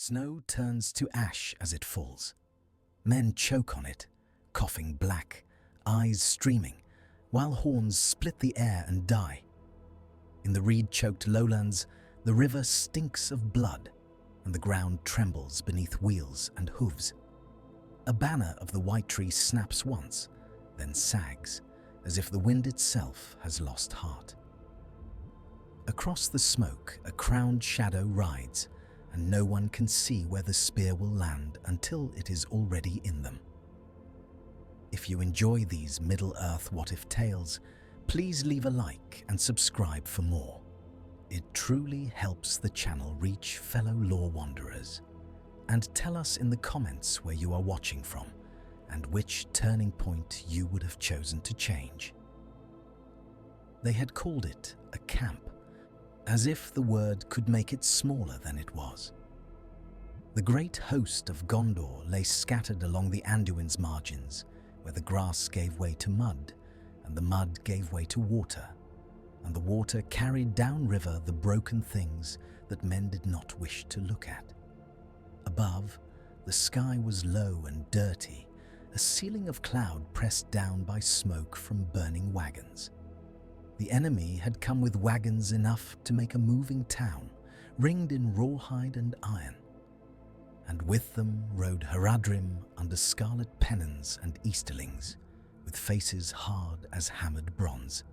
Snow turns to ash as it falls. Men choke on it, coughing black, eyes streaming, while horns split the air and die. In the reed-choked lowlands, the river stinks of blood, and the ground trembles beneath wheels and hooves. A banner of the white tree snaps once, then sags, as if the wind itself has lost heart. Across the smoke, a crowned shadow rides, and no one can see where the spear will land until it is already in them. If you enjoy these Middle-earth what-if tales, please leave a like and subscribe for more. It truly helps the channel reach fellow lore wanderers. And tell us in the comments where you are watching from and which turning point you would have chosen to change. They had called it a camp, as if the word could make it smaller than it was. The great host of Gondor lay scattered along the Anduin's margins, where the grass gave way to mud, and the mud gave way to water, and the water carried downriver the broken things that men did not wish to look at. Above, the sky was low and dirty, a ceiling of cloud pressed down by smoke from burning wagons. The enemy had come with wagons enough to make a moving town, ringed in rawhide and iron. And with them rode Haradrim under scarlet pennons and Easterlings, with faces hard as hammered bronze.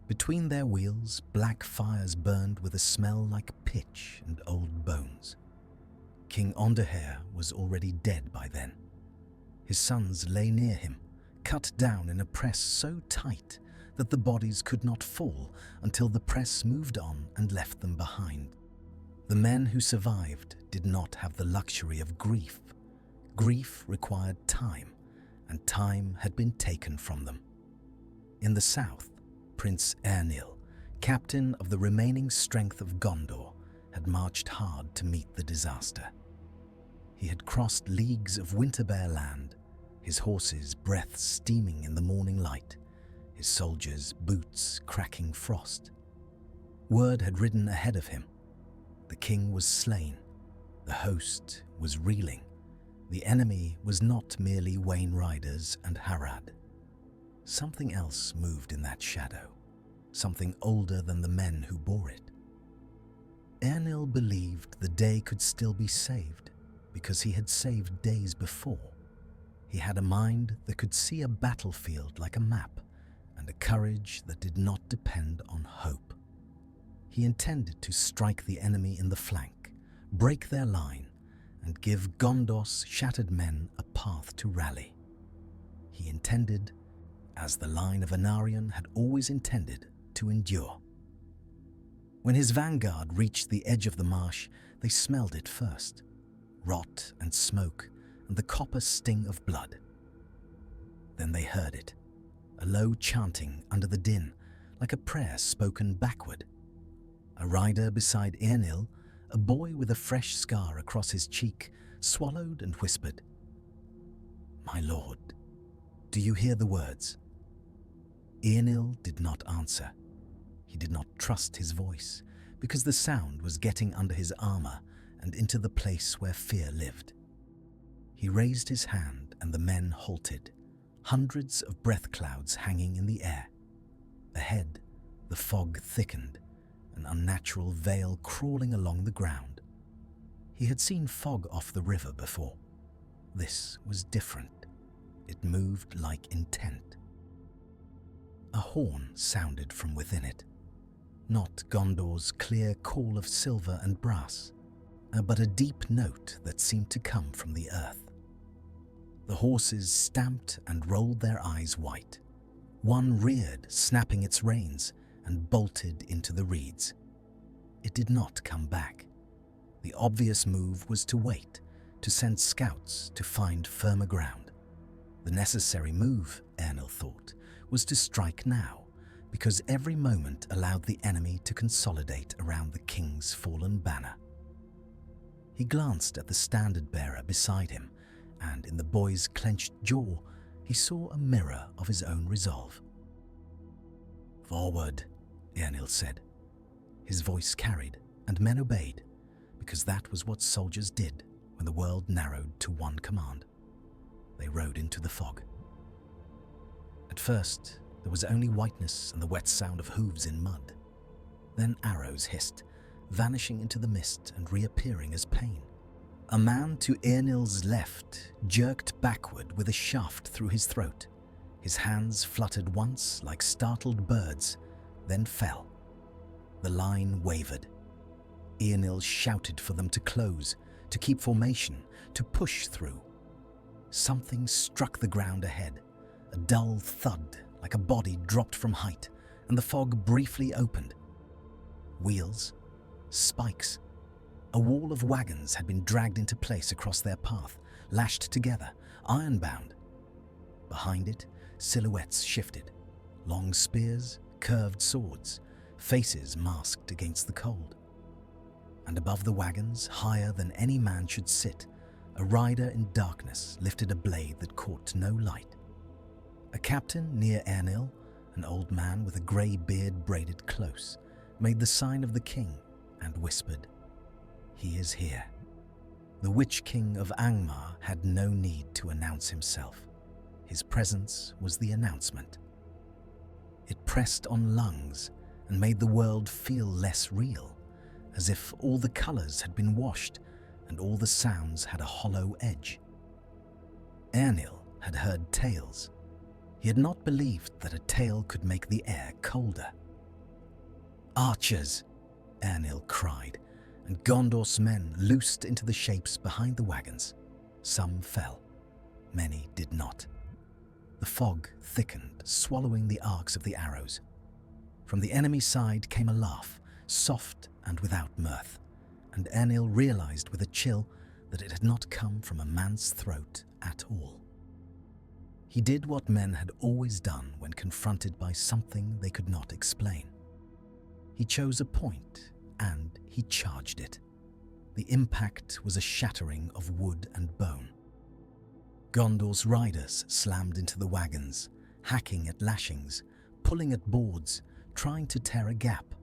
Between their wheels, black fires burned with a smell like pitch and old bones. King Onderhair was already dead by then. His sons lay near him, cut down in a press so tight that the bodies could not fall until the press moved on and left them behind. The men who survived did not have the luxury of grief. Grief required time, and time had been taken from them. In the south, Prince Eärnil, captain of the remaining strength of Gondor, had marched hard to meet the disaster. He had crossed leagues of winter-bare land, his horses' breath steaming in the morning light, his soldiers' boots cracking frost. Word had ridden ahead of him. The king was slain. The host was reeling. The enemy was not merely Wain riders and Harad. Something else moved in that shadow, something older than the men who bore it. Eärnil believed the day could still be saved because he had saved days before. He had a mind that could see a battlefield like a map and a courage that did not depend on hope. He intended to strike the enemy in the flank, break their line, and give Gondor's shattered men a path to rally. He intended, as the line of Anarion had always intended, to endure. When his vanguard reached the edge of the marsh, they smelled it first, rot and smoke and the copper sting of blood. Then they heard it, a low chanting under the din, like a prayer spoken backward. A rider beside Eärnil, a boy with a fresh scar across his cheek, swallowed and whispered, "My lord, do you hear the words?" Eärnil did not answer. He did not trust his voice, because the sound was getting under his armor and into the place where fear lived. He raised his hand and the men halted, hundreds of breath clouds hanging in the air. Ahead, the fog thickened, an unnatural veil crawling along the ground. He had seen fog off the river before. This was different. It moved like intent. A horn sounded from within it. Not Gondor's clear call of silver and brass, but a deep note that seemed to come from the earth. The horses stamped and rolled their eyes white. One reared, snapping its reins, and bolted into the reeds. It did not come back. The obvious move was to wait, to send scouts to find firmer ground. The necessary move, Eärnil thought, was to strike now, because every moment allowed the enemy to consolidate around the king's fallen banner. He glanced at the standard-bearer beside him, and in the boy's clenched jaw, he saw a mirror of his own resolve. "Forward," Eärnil said. His voice carried, and men obeyed, because that was what soldiers did when the world narrowed to one command. They rode into the fog. At first, there was only whiteness and the wet sound of hooves in mud. Then arrows hissed, vanishing into the mist and reappearing as pain. A man to Eärnil's left jerked backward with a shaft through his throat. His hands fluttered once like startled birds, then fell. The line wavered. Eärnil shouted for them to close, to keep formation, to push through. Something struck the ground ahead, a dull thud like a body dropped from height, and the fog briefly opened. Wheels, spikes. A wall of wagons had been dragged into place across their path, lashed together, iron-bound. Behind it, silhouettes shifted. Long spears, curved swords, faces masked against the cold. And above the wagons, higher than any man should sit, a rider in darkness lifted a blade that caught no light. A captain near Eärnil, an old man with a grey beard braided close, made the sign of the king and whispered, "He is here." The Witch King of Angmar had no need to announce himself. His presence was the announcement. It pressed on lungs and made the world feel less real, as if all the colours had been washed and all the sounds had a hollow edge. Eärnil had heard tales. He had not believed that a tale could make the air colder. "Archers!" Eärnil cried, and Gondor's men loosed into the shapes behind the wagons. Some fell. Many did not. The fog thickened, swallowing the arcs of the arrows. From the enemy side came a laugh, soft and without mirth, and Eärnil realized with a chill that it had not come from a man's throat at all. He did what men had always done when confronted by something they could not explain. He chose a point and he charged it. The impact was a shattering of wood and bone. Gondor's riders slammed into the wagons, hacking at lashings, pulling at boards, trying to tear a gap.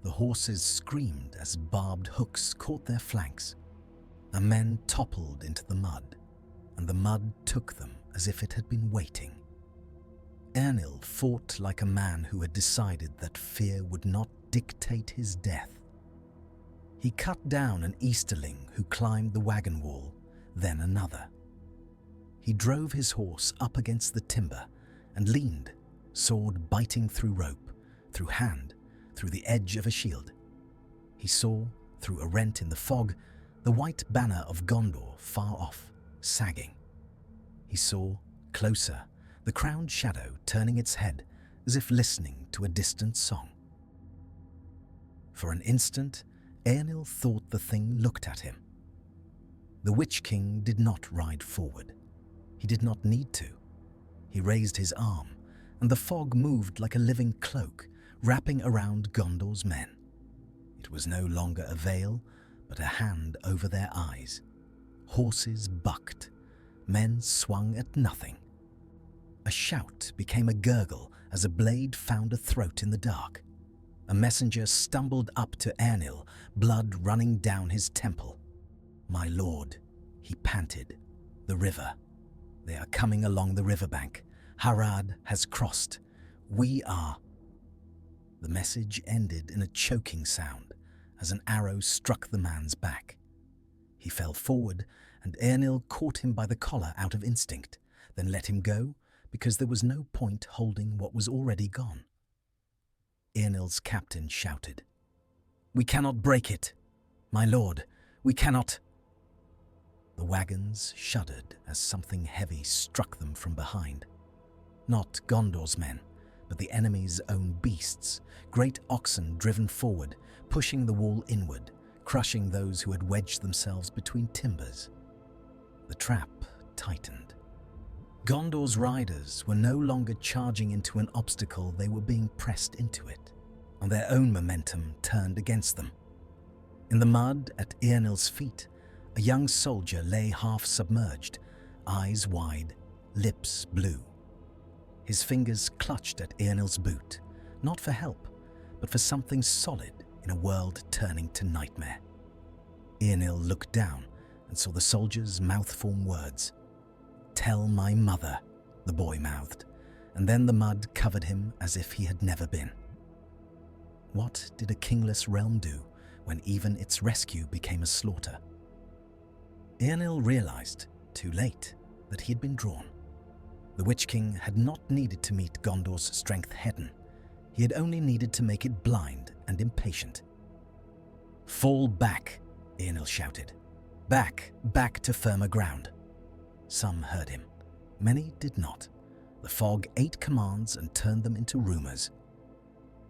The horses screamed as barbed hooks caught their flanks. The men toppled into the mud, and the mud took them as if it had been waiting. Eärnil fought like a man who had decided that fear would not dictate his death. He cut down an Easterling who climbed the wagon wall, then another. He drove his horse up against the timber and leaned, sword biting through rope, through hand, through the edge of a shield. He saw, through a rent in the fog, the white banner of Gondor far off, sagging. He saw, closer, the crowned shadow turning its head as if listening to a distant song. For an instant, Eärnil thought the thing looked at him. The Witch King did not ride forward. He did not need to. He raised his arm, and the fog moved like a living cloak, wrapping around Gondor's men. It was no longer a veil, but a hand over their eyes. Horses bucked. Men swung at nothing. A shout became a gurgle as a blade found a throat in the dark. A messenger stumbled up to Eärnil, blood running down his temple. "My lord," he panted, "the river. They are coming along the riverbank. Harad has crossed. We are..." The message ended in a choking sound as an arrow struck the man's back. He fell forward, and Eärnil caught him by the collar out of instinct, then let him go because there was no point holding what was already gone. Eärnil's captain shouted, "We cannot break it! My lord, we cannot!" The wagons shuddered as something heavy struck them from behind. Not Gondor's men, but the enemy's own beasts, great oxen driven forward, pushing the wall inward, crushing those who had wedged themselves between timbers. The trap tightened. Gondor's riders were no longer charging into an obstacle, they were being pressed into it, and their own momentum turned against them. In the mud at Eärnil's feet, a young soldier lay half submerged, eyes wide, lips blue. His fingers clutched at Eärnil's boot, not for help, but for something solid in a world turning to nightmare. Eärnil looked down and saw the soldier's mouth-form words. "Tell my mother," the boy mouthed, and then the mud covered him as if he had never been. What did a kingless realm do when even its rescue became a slaughter? Eärnil realized, too late, that he had been drawn. The Witch King had not needed to meet Gondor's strength head-on. He had only needed to make it blind and impatient. "Fall back," Eärnil shouted. "Back, back to firmer ground." Some heard him. Many did not. The fog ate commands and turned them into rumors.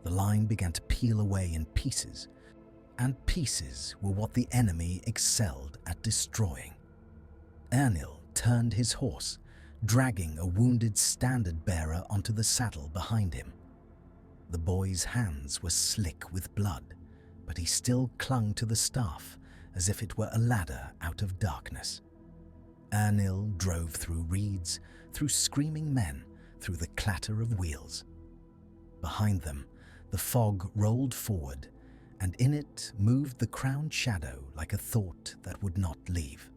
The line began to peel away in pieces, and pieces were what the enemy excelled at destroying. Eärnil turned his horse, dragging a wounded standard-bearer onto the saddle behind him. The boy's hands were slick with blood, but he still clung to the staff as if it were a ladder out of darkness. Eärnil drove through reeds, through screaming men, through the clatter of wheels. Behind them, the fog rolled forward, and in it moved the crowned shadow like a thought that would not leave.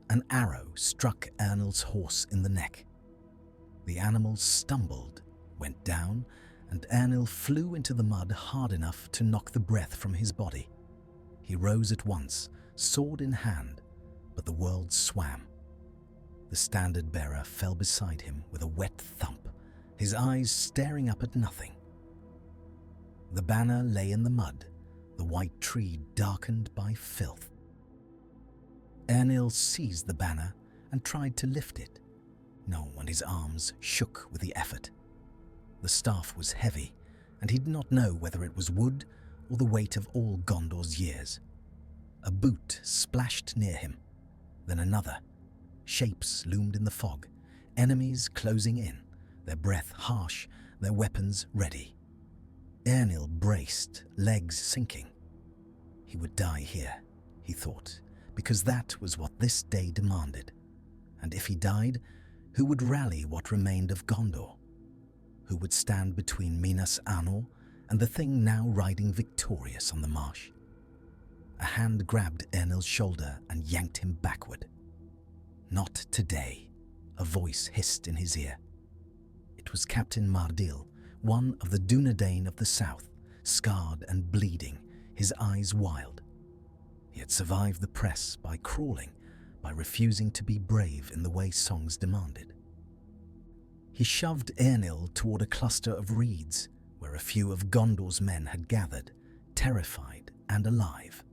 An arrow struck Eärnil's horse in the neck. The animal stumbled, went down, and Eärnil flew into the mud hard enough to knock the breath from his body. He rose at once, sword in hand, but the world swam. The standard-bearer fell beside him with a wet thump, his eyes staring up at nothing. The banner lay in the mud, the white tree darkened by filth. Eärnil seized the banner and tried to lift it. No, and his arms shook with the effort. The staff was heavy, and he did not know whether it was wood or the weight of all Gondor's years. A boot splashed near him, then another. Shapes loomed in the fog, enemies closing in, their breath harsh, their weapons ready. Eärnil braced, legs sinking. He would die here, he thought, because that was what this day demanded. And if he died, who would rally what remained of Gondor? Who would stand between Minas Arnor and the thing now riding victorious on the marsh? A hand grabbed Eärnil's shoulder and yanked him backward. "Not today," a voice hissed in his ear. It was Captain Mardil, one of the Dúnedain of the south, scarred and bleeding, his eyes wild. He had survived the press by crawling, by refusing to be brave in the way songs demanded. He shoved Eärnil toward a cluster of reeds where a few of Gondor's men had gathered, terrified and alive.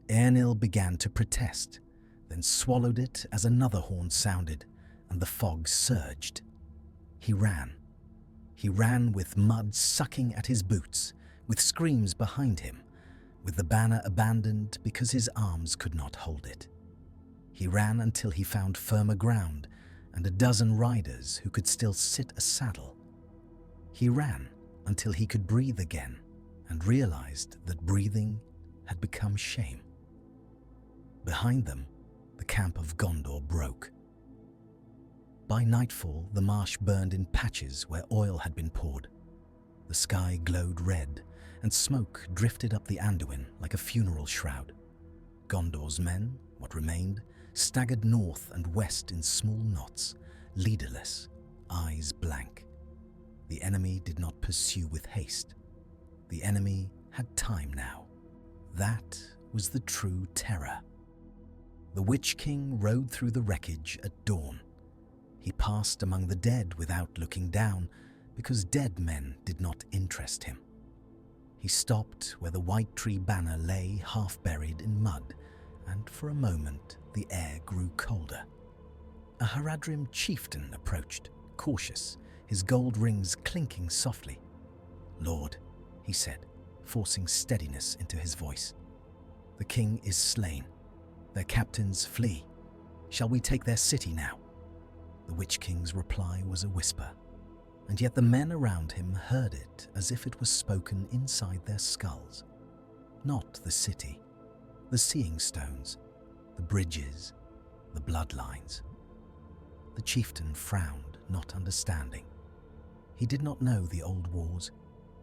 Eärnil began to protest, then swallowed it as another horn sounded and the fog surged. He ran. He ran with mud sucking at his boots, with screams behind him, with the banner abandoned because his arms could not hold it. He ran until he found firmer ground and a dozen riders who could still sit a saddle. He ran until he could breathe again and realized that breathing had become shame. Behind them, the camp of Gondor broke. By nightfall, the marsh burned in patches where oil had been poured. The sky glowed red, and smoke drifted up the Anduin like a funeral shroud. Gondor's men, what remained, staggered north and west in small knots, leaderless, eyes blank. The enemy did not pursue with haste. The enemy had time now. That was the true terror. The Witch King rode through the wreckage at dawn. He passed among the dead without looking down, because dead men did not interest him. He stopped where the white tree banner lay half buried in mud, and for a moment the air grew colder. A Haradrim chieftain approached, cautious, his gold rings clinking softly. "Lord," he said, forcing steadiness into his voice, "the king is slain. Their captains flee. Shall we take their city now?" The Witch King's reply was a whisper, and yet the men around him heard it as if it was spoken inside their skulls. Not the city, the seeing stones, the bridges, the bloodlines. The chieftain frowned, not understanding. He did not know the old wars.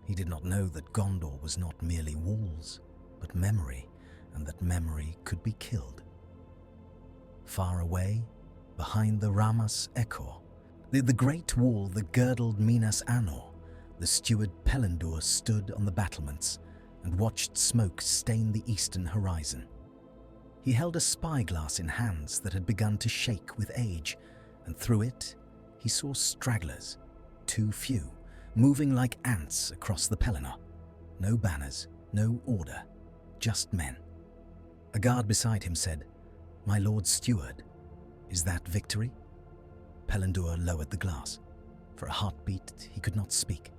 He did not know that Gondor was not merely walls, but memory, and that memory could be killed. Far away, behind the Ramas Echo, the great wall that girdled Minas Anor, the steward Pelendur stood on the battlements and watched smoke stain the eastern horizon. He held a spyglass in hands that had begun to shake with age, and through it he saw stragglers, too few, moving like ants across the Pelennor. No banners, no order, just men. A guard beside him said, "My lord steward, is that victory?" Pelendur lowered the glass. For a heartbeat he could not speak.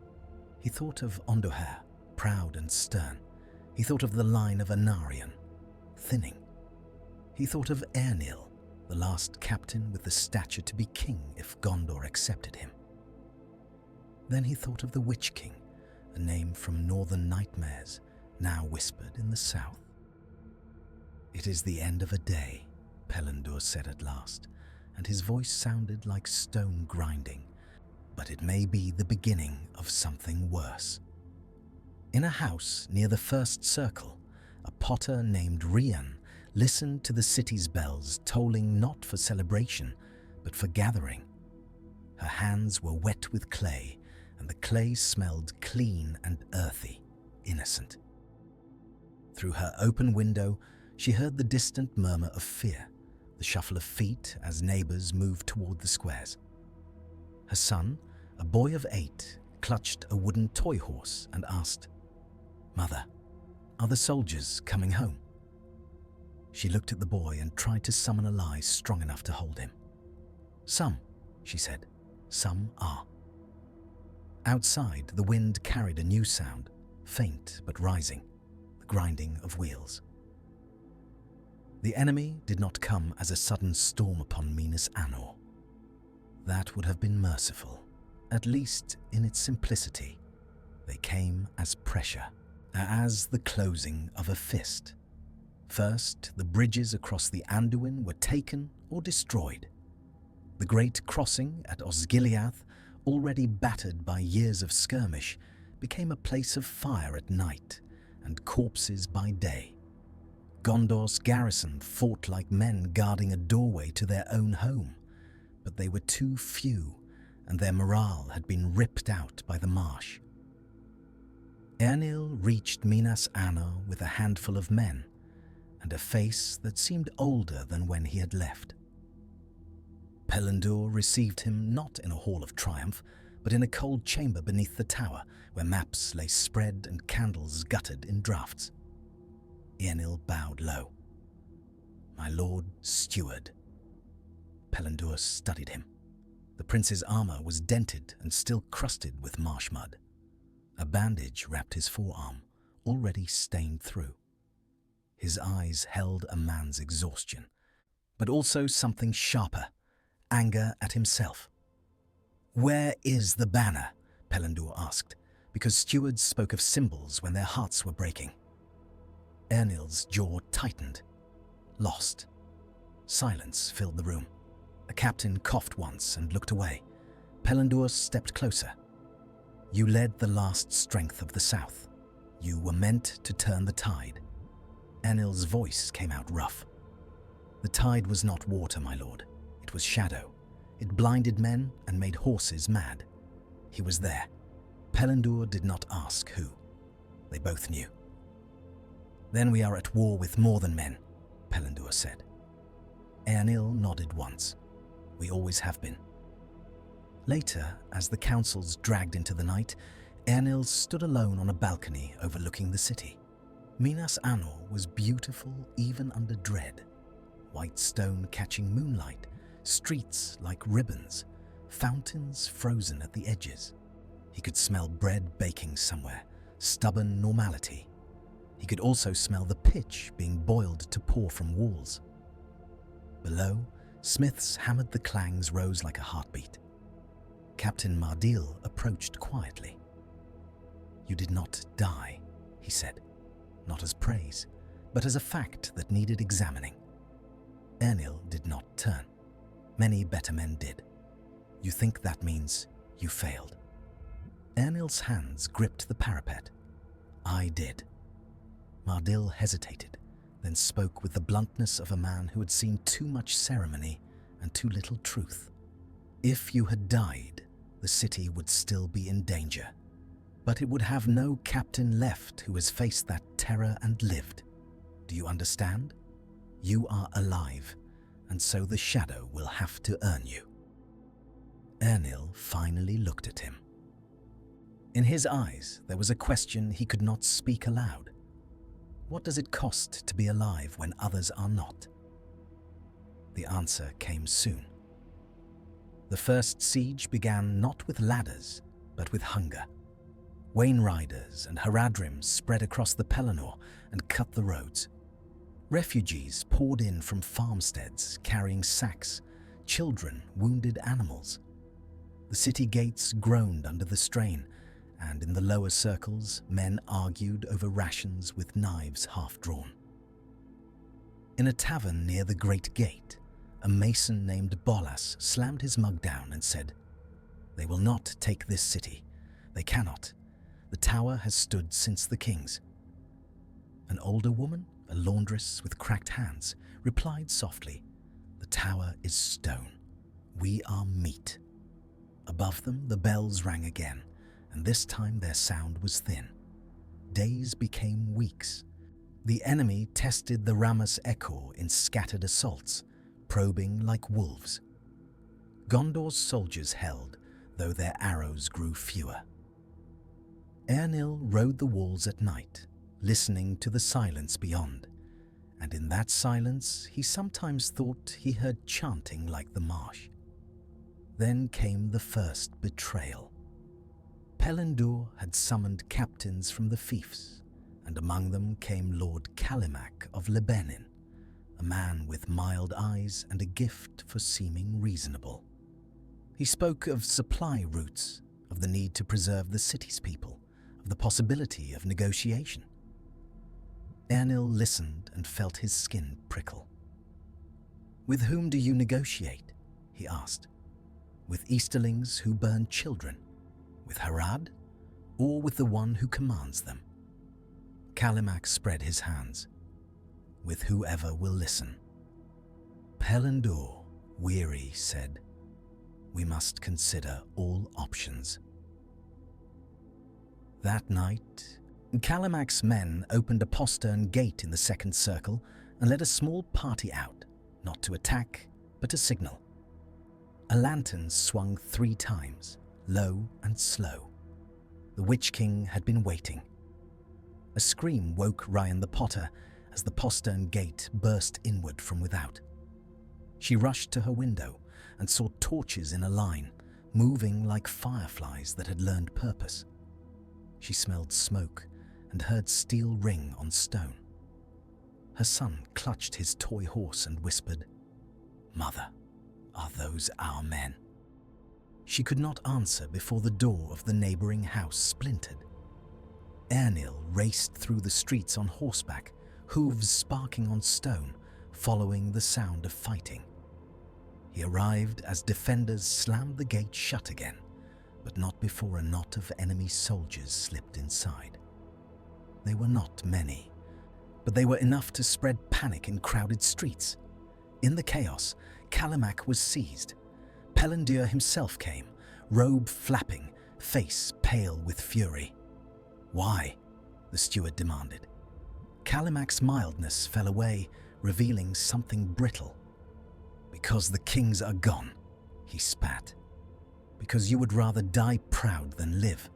He thought of Ondoher, proud and stern. He thought of the line of Anarion, thinning. He thought of Eärnil, the last captain with the stature to be king if Gondor accepted him. Then he thought of the Witch King, a name from northern nightmares, now whispered in the south. "It is the end of a day," Pelendur said at last, and his voice sounded like stone grinding, "but it may be the beginning of something worse." In a house near the first circle, a potter named Rian listened to the city's bells tolling not for celebration, but for gathering. Her hands were wet with clay, and the clay smelled clean and earthy, innocent. Through her open window, she heard the distant murmur of fear, the shuffle of feet as neighbors moved toward the squares. Her son, a boy of 8, clutched a wooden toy horse and asked, "Mother, are the soldiers coming home?" She looked at the boy and tried to summon a lie strong enough to hold him. "Some," she said, "some are." Outside, the wind carried a new sound, faint but rising, the grinding of wheels. The enemy did not come as a sudden storm upon Minas Anor. That would have been merciful, at least in its simplicity. They came as pressure, as the closing of a fist. First, the bridges across the Anduin were taken or destroyed. The great crossing at Osgiliath, already battered by years of skirmish, became a place of fire at night and corpses by day. Gondor's garrison fought like men guarding a doorway to their own home, but they were too few and their morale had been ripped out by the marsh. Eärnil reached Minas Anor with a handful of men and a face that seemed older than when he had left. Pelendur received him not in a hall of triumph, but in a cold chamber beneath the tower, where maps lay spread and candles guttered in draughts. Eärnil bowed low. "My lord steward." Pelendur studied him. The prince's armor was dented and still crusted with marsh mud. A bandage wrapped his forearm, already stained through. His eyes held a man's exhaustion, but also something sharper, anger at himself. "Where is the banner?" Pelendur asked, because stewards spoke of symbols when their hearts were breaking. Eärnil's jaw tightened. Lost. Silence filled the room. A captain coughed once and looked away. Pelendur stepped closer. "You led the last strength of the south. You were meant to turn the tide." Eärnil's voice came out rough. "The tide was not water, my lord. It was shadow. It blinded men and made horses mad. He was there. Pelendur did not ask who. They both knew." "Then we are at war with more than men," Pelendur said. Eärnil nodded once. "We always have been." Later, as the councils dragged into the night, Eärnil stood alone on a balcony overlooking the city. Minas Anor was beautiful even under dread. White stone catching moonlight, streets like ribbons, fountains frozen at the edges. He could smell bread baking somewhere, stubborn normality. He could also smell the pitch being boiled to pour from walls. Below, smiths hammered the clangs rose like a heartbeat. Captain Mardil approached quietly. "You did not die," he said, not as praise, but as a fact that needed examining. Eärnil did not turn. Many better men did. "You think that means you failed?" Eärnil's hands gripped the parapet. "I did." Mardil hesitated, then spoke with the bluntness of a man who had seen too much ceremony and too little truth. If you had died, the city would still be in danger, but it would have no captain left who has faced that terror and lived. Do you understand? You are alive, and so the shadow will have to earn you. Eärnil finally looked at him. In his eyes, there was a question he could not speak aloud. What does it cost to be alive when others are not? The answer came soon. The first siege began not with ladders, but with hunger. Wain riders and Haradrims spread across the Pelennor and cut the roads. Refugees poured in from farmsteads carrying sacks, children, wounded animals. The city gates groaned under the strain, and in the lower circles, men argued over rations with knives half-drawn. In a tavern near the Great Gate, a mason named Bolas slammed his mug down and said, "They will not take this city. They cannot. The tower has stood since the kings." An older woman, a laundress with cracked hands, replied softly, "The tower is stone. We are meat." Above them, the bells rang again, and this time their sound was thin. Days became weeks. The enemy tested the Ramus Echo in scattered assaults, probing like wolves. Gondor's soldiers held, though their arrows grew fewer. Eärnil rode the walls at night, listening to the silence beyond, and in that silence he sometimes thought he heard chanting like the marsh. Then came the first betrayal. Pelennor had summoned captains from the fiefs, and among them came Lord Kalimak of Lebenin, a man with mild eyes and a gift for seeming reasonable. He spoke of supply routes, of the need to preserve the city's people, of the possibility of negotiation. Eärnil listened and felt his skin prickle. "With whom do you negotiate?" he asked. "With Easterlings who burn children? With Harad? Or with the one who commands them?" Kalimak spread his hands. "With whoever will listen." Pelennor, weary, said, "We must consider all options." That night, Kalimak's men opened a postern gate in the second circle and led a small party out, not to attack, but to signal. A lantern swung 3 times, low and slow. The Witch King had been waiting. A scream woke Ryan the Potter as the postern gate burst inward from without. She rushed to her window and saw torches in a line, moving like fireflies that had learned purpose. She smelled smoke and heard steel ring on stone. Her son clutched his toy horse and whispered, "Mother, are those our men?" She could not answer before the door of the neighboring house splintered. Eärnil raced through the streets on horseback, hooves sparking on stone, following the sound of fighting. He arrived as defenders slammed the gate shut again, but not before a knot of enemy soldiers slipped inside. They were not many, but they were enough to spread panic in crowded streets. In the chaos, Kalimak was seized. Pelennor himself came, robe flapping, face pale with fury. "Why?" the steward demanded. Kalimak's mildness fell away, revealing something brittle. "Because the kings are gone," he spat. "Because you would rather die proud than live.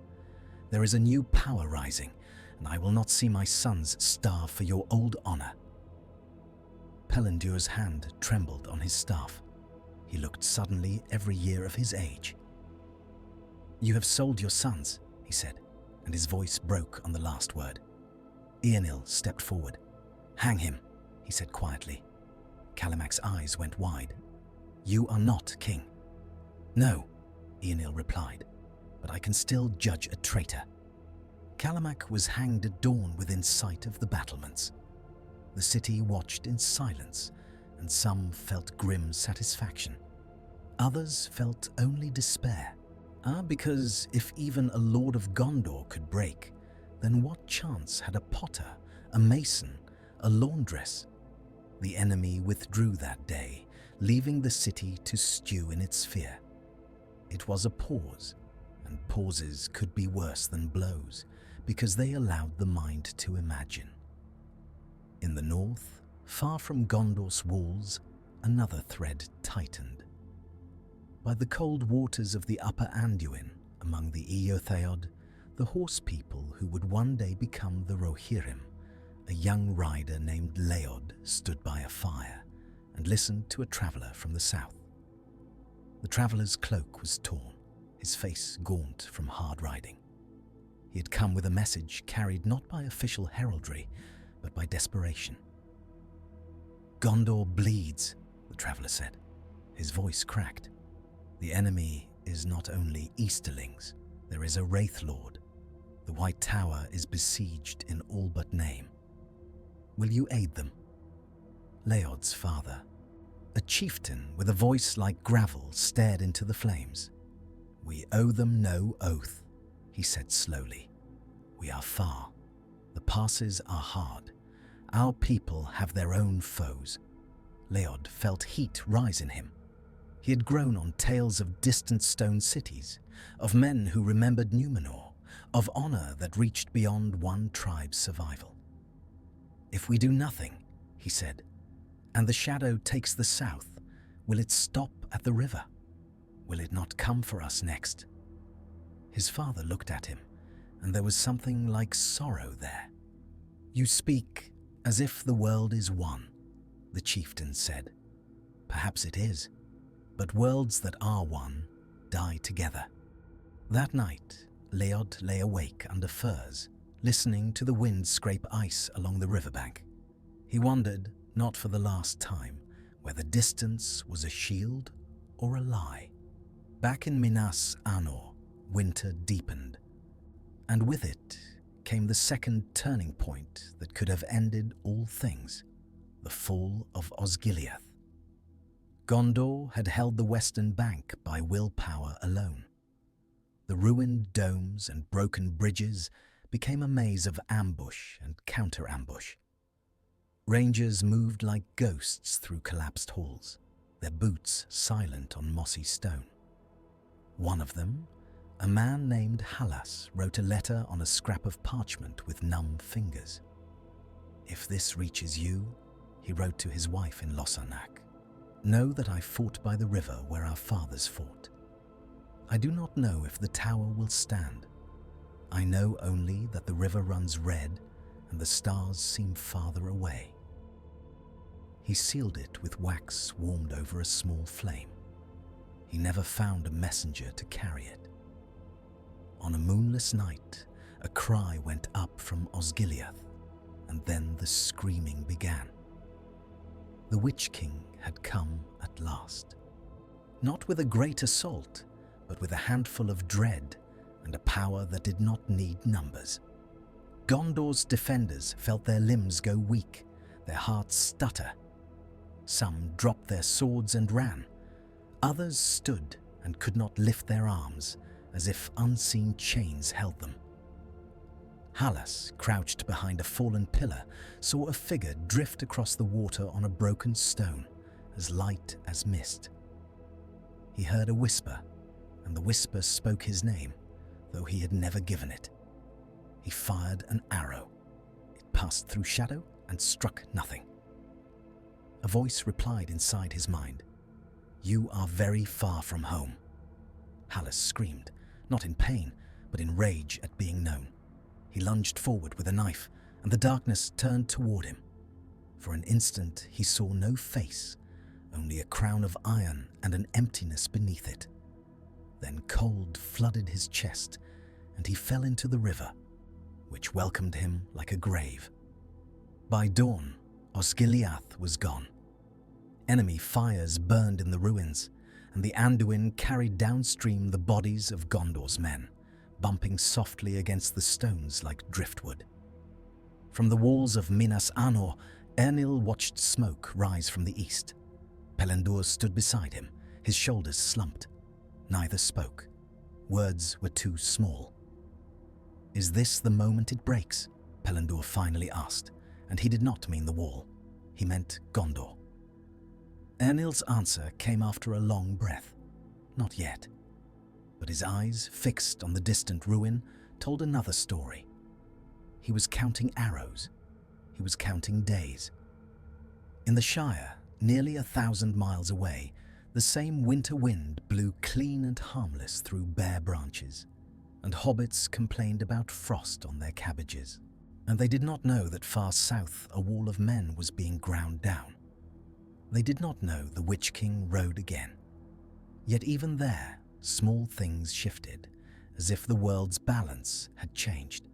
There is a new power rising, and I will not see my sons starve for your old honor." Pellennor's hand trembled on his staff. He looked suddenly every year of his age. "You have sold your sons," he said, and his voice broke on the last word. Eärnil stepped forward. "Hang him," he said quietly. Kalimak's eyes went wide. "You are not king." "No," Eärnil replied, "but I can still judge a traitor." Kalimak was hanged at dawn within sight of the battlements. The city watched in silence, and some felt grim satisfaction. Others felt only despair. Because if even a lord of Gondor could break, then what chance had a potter, a mason, a laundress. The enemy withdrew that day, leaving the city to stew in its fear. It was a pause, and pauses could be worse than blows, because they allowed the mind to imagine. In the north, far from Gondor's walls, another thread tightened. By the cold waters of the upper Anduin, among the Eotheod, the horse people who would one day become the Rohirrim, a young rider named Leod stood by a fire and listened to a traveller from the south. The traveller's cloak was torn, his face gaunt from hard riding. He had come with a message carried not by official heraldry, but by desperation. "Gondor bleeds," the traveller said. His voice cracked. "The enemy is not only Easterlings, there is a Wraith Lord. The White Tower is besieged in all but name. Will you aid them?" Leod's father, a chieftain with a voice like gravel, stared into the flames. "We owe them no oath," he said slowly. "We are far. The passes are hard. Our people have their own foes." Leod felt heat rise in him. He had grown on tales of distant stone cities, of men who remembered Numenor, of honor that reached beyond one tribe's survival. "If we do nothing," he said, "and the shadow takes the south, will it stop at the river? Will it not come for us next?" His father looked at him, and there was something like sorrow there. "You speak as if the world is one," the chieftain said. "Perhaps it is, but worlds that are one die together." That night, Leod lay awake under firs, listening to the wind scrape ice along the riverbank. He wondered, not for the last time, whether distance was a shield or a lie. Back in Minas Arnor, winter deepened, and with it came the second turning point that could have ended all things, the fall of Osgiliath. Gondor had held the western bank by willpower alone. The ruined domes and broken bridges became a maze of ambush and counter-ambush. Rangers moved like ghosts through collapsed halls, their boots silent on mossy stone. One of them, a man named Halas, wrote a letter on a scrap of parchment with numb fingers. "If this reaches you," he wrote to his wife in Lossarnac, "know that I fought by the river where our fathers fought. I do not know if the tower will stand. I know only that the river runs red and the stars seem farther away." He sealed it with wax warmed over a small flame. He never found a messenger to carry it. On a moonless night, a cry went up from Osgiliath, and then the screaming began. The Witch King had come at last. Not with a great assault, but with a handful of dread and a power that did not need numbers. Gondor's defenders felt their limbs go weak, their hearts stutter. Some dropped their swords and ran. Others stood and could not lift their arms, as if unseen chains held them. Halas, crouched behind a fallen pillar, saw a figure drift across the water on a broken stone, as light as mist. He heard a whisper, and the whisper spoke his name, though he had never given it. He fired an arrow. It passed through shadow and struck nothing. A voice replied inside his mind, "You are very far from home." Halas screamed, not in pain, but in rage at being known. He lunged forward with a knife, and the darkness turned toward him. For an instant he saw no face, only a crown of iron and an emptiness beneath it. Then cold flooded his chest, and he fell into the river, which welcomed him like a grave. By dawn, Osgiliath was gone. Enemy fires burned in the ruins, and the Anduin carried downstream the bodies of Gondor's men, bumping softly against the stones like driftwood. From the walls of Minas Arnor, Eärnil watched smoke rise from the east. Pelendur stood beside him, his shoulders slumped. Neither spoke. Words were too small. "Is this the moment it breaks?" Pelendur finally asked, and he did not mean the wall. He meant Gondor. Eärnil's answer came after a long breath. Not yet. But his eyes, fixed on the distant ruin, told another story. He was counting arrows. He was counting days. In the Shire, nearly 1,000 miles away, the same winter wind blew clean and harmless through bare branches, and hobbits complained about frost on their cabbages. And they did not know that far south a wall of men was being ground down. They did not know the Witch King rode again. Yet even there, small things shifted, as if the world's balance had changed.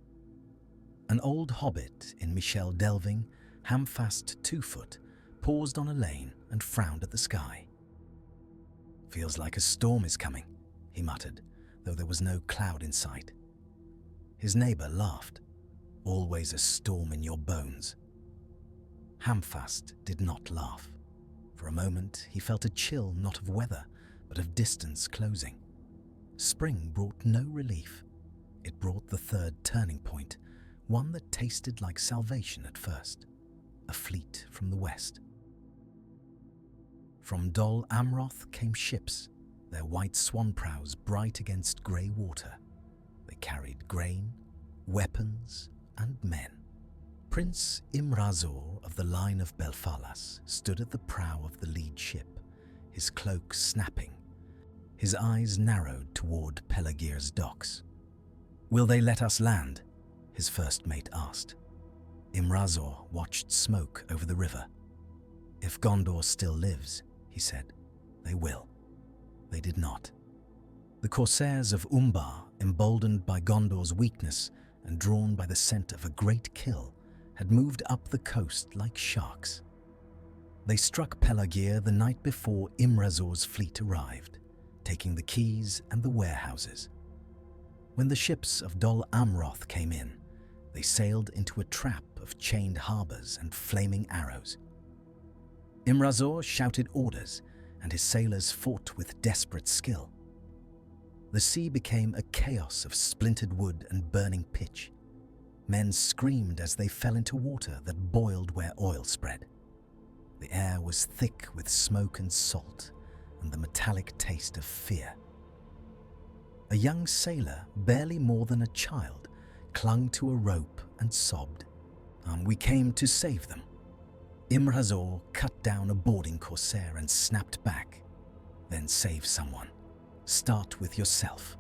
An old hobbit in Michel Delving, ham-fast 2-foot, paused on a lane and frowned at the sky. "Feels like a storm is coming," he muttered, though there was no cloud in sight. His neighbour laughed. "Always a storm in your bones." Hamfast did not laugh. For a moment he felt a chill not of weather, but of distance closing. Spring brought no relief. It brought the third turning point, one that tasted like salvation at first. A fleet from the west. From Dol Amroth came ships, their white swan prows bright against grey water. They carried grain, weapons, and men. Prince Imrazor of the line of Belfalas stood at the prow of the lead ship, his cloak snapping. His eyes narrowed toward Pelagir's docks. "Will they let us land?" his first mate asked. Imrazor watched smoke over the river. "If Gondor still lives," he said, "they will." They did not. The corsairs of Umbar, emboldened by Gondor's weakness and drawn by the scent of a great kill, had moved up the coast like sharks. They struck Pelagir the night before Imrazor's fleet arrived, taking the keys and the warehouses. When the ships of Dol Amroth came in, they sailed into a trap of chained harbours and flaming arrows. Imrazor shouted orders, and his sailors fought with desperate skill. The sea became a chaos of splintered wood and burning pitch. Men screamed as they fell into water that boiled where oil spread. The air was thick with smoke and salt, and the metallic taste of fear. A young sailor, barely more than a child, clung to a rope and sobbed. "We came to save them." Imrazor cut down a boarding corsair and snapped back. "Then save someone. Start with yourself."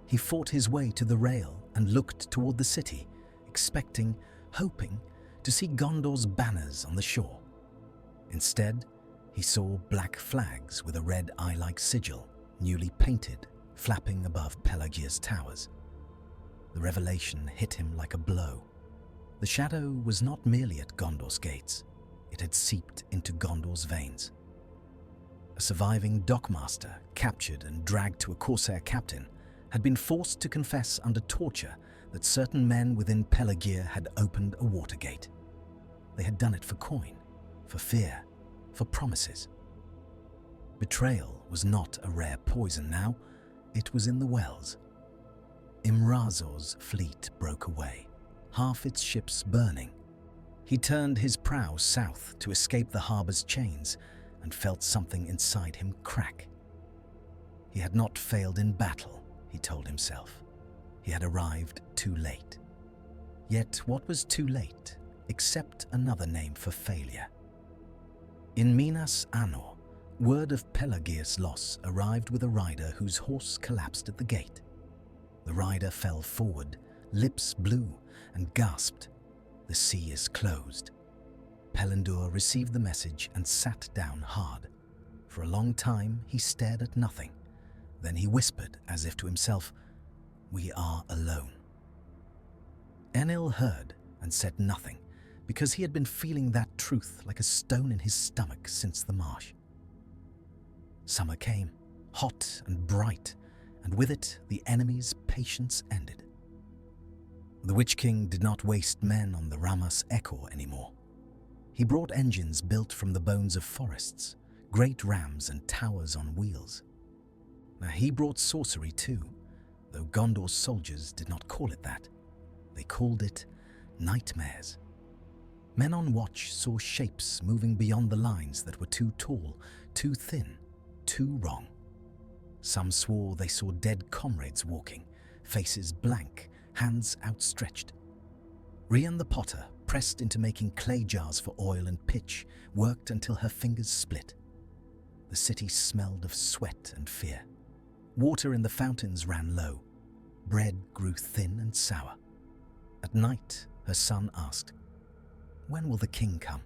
He fought his way to the rail and looked toward the city, expecting, hoping, to see Gondor's banners on the shore. Instead, he saw black flags with a red eye-like sigil, newly painted, flapping above Pelagir's towers. The revelation hit him like a blow. The shadow was not merely at Gondor's gates. It had seeped into Gondor's veins. A surviving dockmaster, captured and dragged to a corsair captain, had been forced to confess under torture that certain men within Pelagir had opened a water gate. They had done it for coin, for fear, for promises. Betrayal was not a rare poison now, it was in the wells. Imrazor's fleet broke away, half its ships burning. He turned his prow south to escape the harbour's chains and felt something inside him crack. He had not failed in battle, he told himself. He had arrived too late. Yet what was too late, except another name for failure? In Minas Anor, word of Pelagir's loss arrived with a rider whose horse collapsed at the gate. The rider fell forward, lips blue, and gasped, "The sea is closed." Pelindur received the message and sat down hard. For a long time he stared at nothing. Then he whispered, as if to himself, "We are alone." Eärnil heard and said nothing, because he had been feeling that truth like a stone in his stomach since the marsh. Summer came, hot and bright, and with it the enemy's patience ended. The Witch King did not waste men on the Ramas Ekor anymore. He brought engines built from the bones of forests, great rams and towers on wheels. Now he brought sorcery too, though Gondor's soldiers did not call it that. They called it nightmares. Men on watch saw shapes moving beyond the lines that were too tall, too thin, too wrong. Some swore they saw dead comrades walking, faces blank, hands outstretched. Rhiann the potter, pressed into making clay jars for oil and pitch, worked until her fingers split. The city smelled of sweat and fear. Water in the fountains ran low. Bread grew thin and sour. At night, her son asked, "When will the king come?"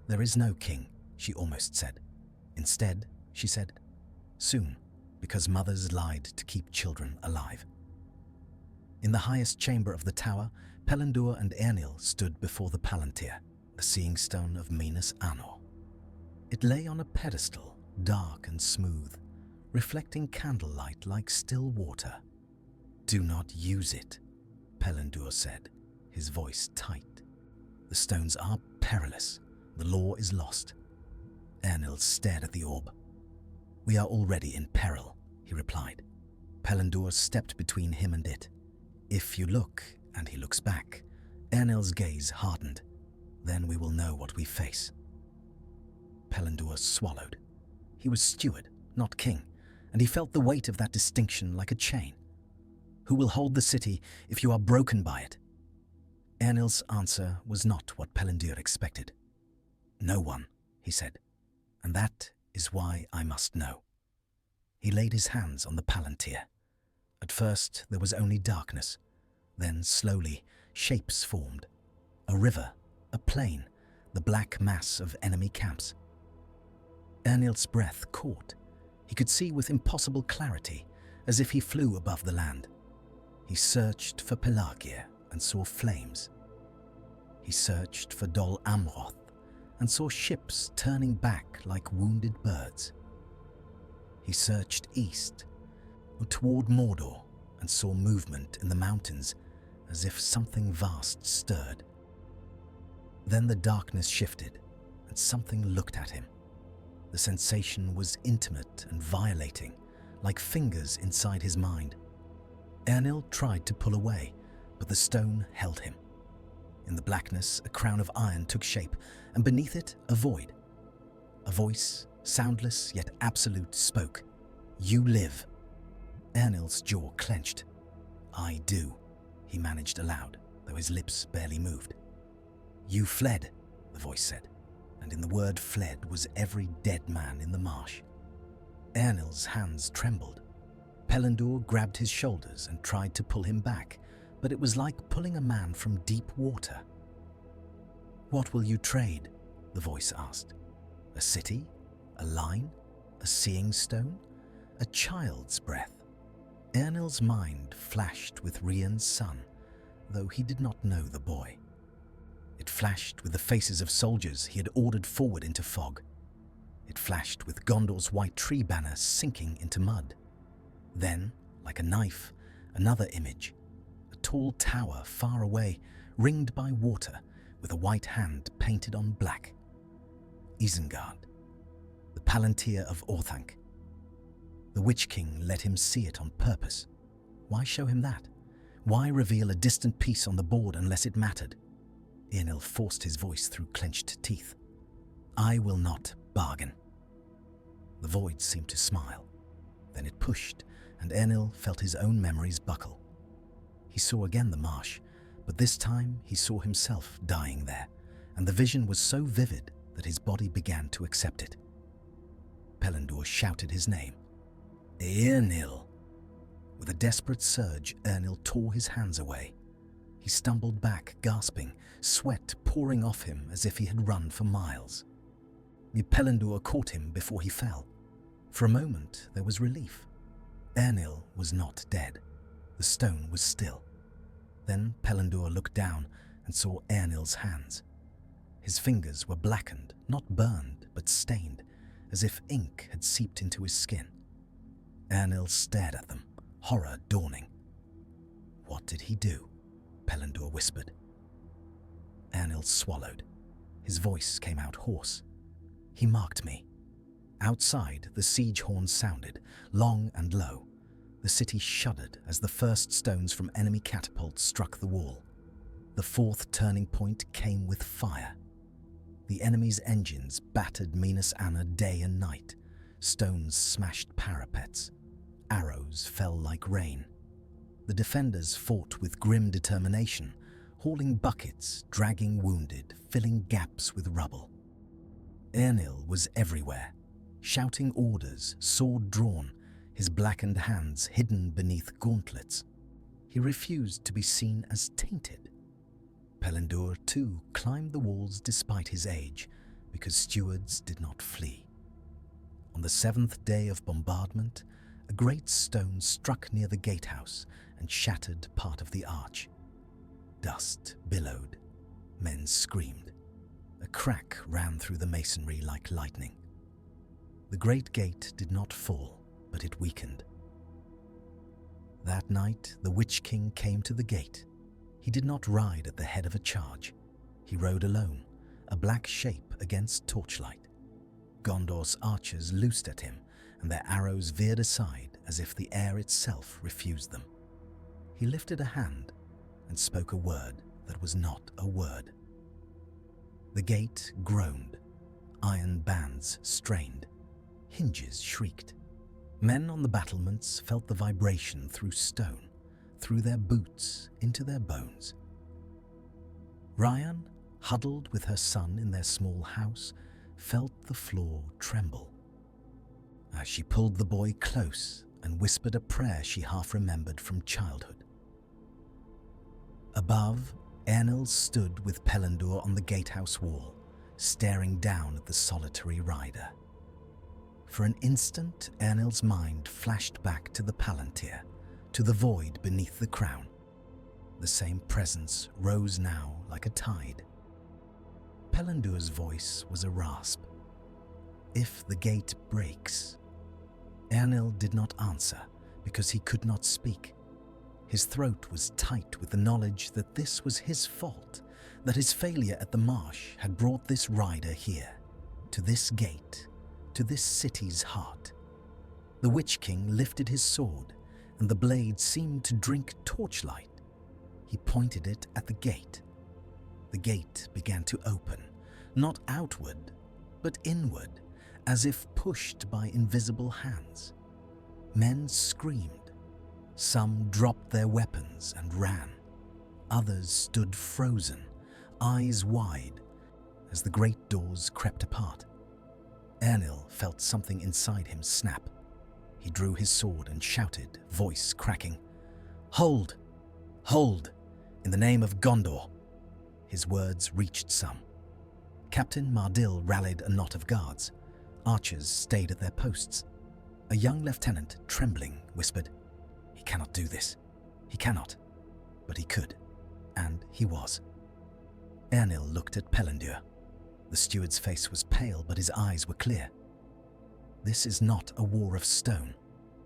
"There is no king," she almost said. Instead, she said, "Soon, because mothers lied to keep children alive." In the highest chamber of the tower, Pellindur and Eärnil stood before the Palantir, the seeing stone of Minas Anor. It lay on a pedestal, dark and smooth, reflecting candlelight like still water. "Do not use it," Pellindur said, his voice tight. "The stones are perilous. The law is lost." Eärnil stared at the orb. "We are already in peril," he replied. Pellindur stepped between him and it. "If you look," and he looks back, Eärnil's gaze hardened. "Then we will know what we face." Pellindur swallowed. He was steward, not king, and he felt the weight of that distinction like a chain. "Who will hold the city if you are broken by it?" Eärnil's answer was not what Pellindur expected. "No one," he said, "and that is why I must know." He laid his hands on the Palantir. At first there was only darkness. Then slowly shapes formed. A river, a plain, the black mass of enemy camps. Eärnil's breath caught. He could see with impossible clarity, as if he flew above the land. He searched for Pelargir and saw flames. He searched for Dol Amroth and saw ships turning back like wounded birds. He searched east, toward Mordor, and saw movement in the mountains as if something vast stirred. Then the darkness shifted and something looked at him. The sensation was intimate and violating, like fingers inside his mind. Eärnil tried to pull away, but the stone held him. In the blackness, a crown of iron took shape, and beneath it, a void. A voice, soundless yet absolute, spoke. "You live." Eärnil's jaw clenched. "I do," he managed aloud, though his lips barely moved. "You fled," the voice said, and in the word fled was every dead man in the marsh. Eärnil's hands trembled. Pellindur grabbed his shoulders and tried to pull him back, but it was like pulling a man from deep water. "What will you trade?" the voice asked. "A city? A line? A seeing stone? A child's breath?" Eärnil's mind flashed with Rhiann's son, though he did not know the boy. It flashed with the faces of soldiers he had ordered forward into fog. It flashed with Gondor's white tree banner sinking into mud. Then, like a knife, another image. A tall tower far away, ringed by water, with a white hand painted on black. Isengard, the Palantir of Orthanc. The Witch King let him see it on purpose. Why show him that? Why reveal a distant piece on the board unless it mattered? Eärnil forced his voice through clenched teeth. "I will not bargain." The void seemed to smile. Then it pushed, and Eärnil felt his own memories buckle. He saw again the marsh, but this time he saw himself dying there, and the vision was so vivid that his body began to accept it. Pellindur shouted his name. "Eärnil!" With a desperate surge, Eärnil tore his hands away. He stumbled back, gasping, sweat pouring off him as if he had run for miles. Pellindur caught him before he fell. For a moment, there was relief. Eärnil was not dead. The stone was still. Then Pellindur looked down and saw Eärnil's hands. His fingers were blackened, not burned, but stained, as if ink had seeped into his skin. Eärnil stared at them, horror dawning. "What did he do?" Pellindur whispered. Eärnil swallowed. His voice came out hoarse. "He marked me." Outside, the siege horn sounded, long and low. The city shuddered as the first stones from enemy catapults struck the wall. The fourth turning point came with fire. The enemy's engines battered Minas Anna day and night. Stones smashed parapets. Arrows fell like rain. The defenders fought with grim determination, hauling buckets, dragging wounded, filling gaps with rubble. Eärnil was everywhere, shouting orders, sword drawn, his blackened hands hidden beneath gauntlets. He refused to be seen as tainted. Pellindur, too, climbed the walls despite his age, because stewards did not flee. On the seventh day of bombardment, a great stone struck near the gatehouse and shattered part of the arch. Dust billowed. Men screamed. A crack ran through the masonry like lightning. The great gate did not fall, but it weakened. That night, the Witch King came to the gate. He did not ride at the head of a charge. He rode alone, a black shape against torchlight. Gondor's archers loosed at him, and their arrows veered aside as if the air itself refused them. He lifted a hand and spoke a word that was not a word. The gate groaned. Iron bands strained. Hinges shrieked. Men on the battlements felt the vibration through stone, through their boots, into their bones. Ryan, huddled with her son in their small house, felt the floor tremble. As she pulled the boy close and whispered a prayer she half remembered from childhood. Above, Eärnil stood with Pellindur on the gatehouse wall, staring down at the solitary rider. For an instant, Eärnil's mind flashed back to the Palantir, to the void beneath the crown. The same presence rose now like a tide. Pellindur's voice was a rasp. If the gate breaks. Eärnil did not answer because he could not speak. His throat was tight with the knowledge that this was his fault, that his failure at the marsh had brought this rider here, to this gate, to this city's heart. The Witch King lifted his sword, and the blade seemed to drink torchlight. He pointed it at the gate. The gate began to open, not outward, but inward, as if pushed by invisible hands. Men screamed. Some dropped their weapons and ran. Others stood frozen, eyes wide, as the great doors crept apart. Eärnil felt something inside him snap. He drew his sword and shouted, voice cracking, "Hold! Hold! In the name of Gondor!" His words reached some. Captain Mardil rallied a knot of guards. Archers stayed at their posts. A young lieutenant, trembling, whispered, "He cannot do this. He cannot." But he could, and he was. Eärnil looked at Pellindur. The steward's face was pale, but his eyes were clear. "This is not a war of stone,"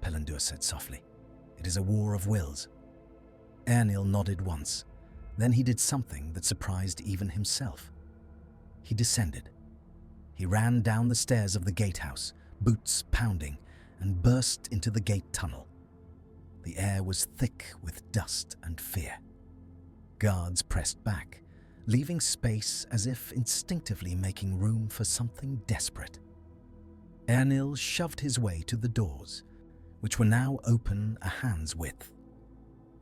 Pellindur said softly. "It is a war of wills." Eärnil nodded once. Then he did something that surprised even himself. He descended. He ran down the stairs of the gatehouse, boots pounding, and burst into the gate tunnel. The air was thick with dust and fear. Guards pressed back, leaving space as if instinctively making room for something desperate. Eärnil shoved his way to the doors, which were now open a hand's width.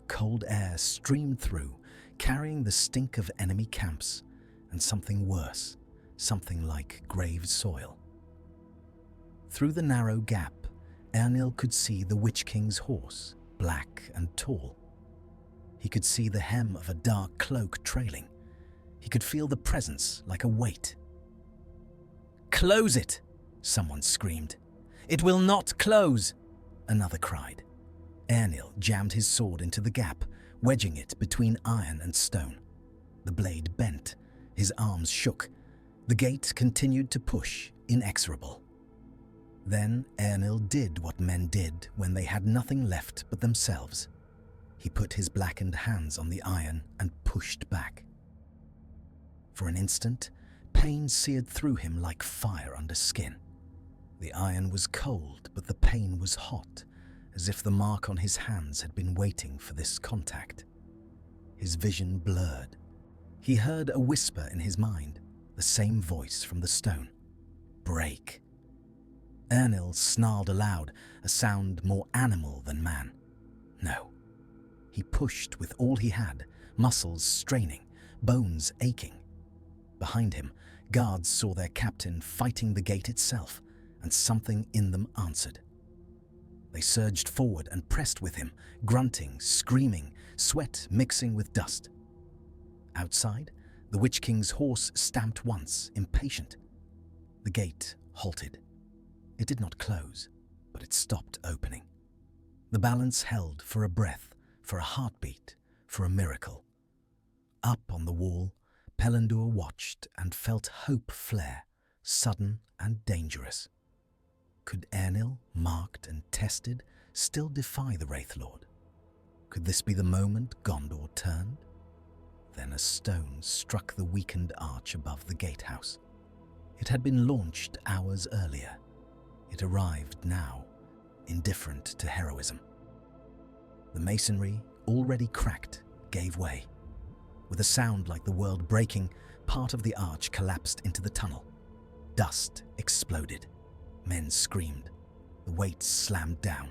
Cold air streamed through, carrying the stink of enemy camps and something worse, something like grave soil. Through the narrow gap, Eärnil could see the Witch King's horse, black and tall. He could see the hem of a dark cloak trailing. He could feel the presence like a weight. "Close it!" someone screamed. "It will not close!" another cried. Eärnil jammed his sword into the gap, wedging it between iron and stone. The blade bent. His arms shook. The gate continued to push, inexorable. Then Eärnil did what men did when they had nothing left but themselves. He put his blackened hands on the iron and pushed back. For an instant, pain seared through him like fire under skin. The iron was cold, but the pain was hot, as if the mark on his hands had been waiting for this contact. His vision blurred. He heard a whisper in his mind, the same voice from the stone. Break. Eärnil snarled aloud, a sound more animal than man. No. He pushed with all he had, muscles straining, bones aching. Behind him, guards saw their captain fighting the gate itself, and something in them answered. They surged forward and pressed with him, grunting, screaming, sweat mixing with dust. Outside, the Witch King's horse stamped once, impatient. The gate halted. It did not close, but it stopped opening. The balance held for a breath, for a heartbeat, for a miracle. Up on the wall, Pelendur watched and felt hope flare, sudden and dangerous. Could Eärnil, marked and tested, still defy the Wraith Lord? Could this be the moment Gondor turned? Then a stone struck the weakened arch above the gatehouse. It had been launched hours earlier. It arrived now, indifferent to heroism. The masonry, already cracked, gave way. With a sound like the world breaking, part of the arch collapsed into the tunnel. Dust exploded. Men screamed. The weight slammed down.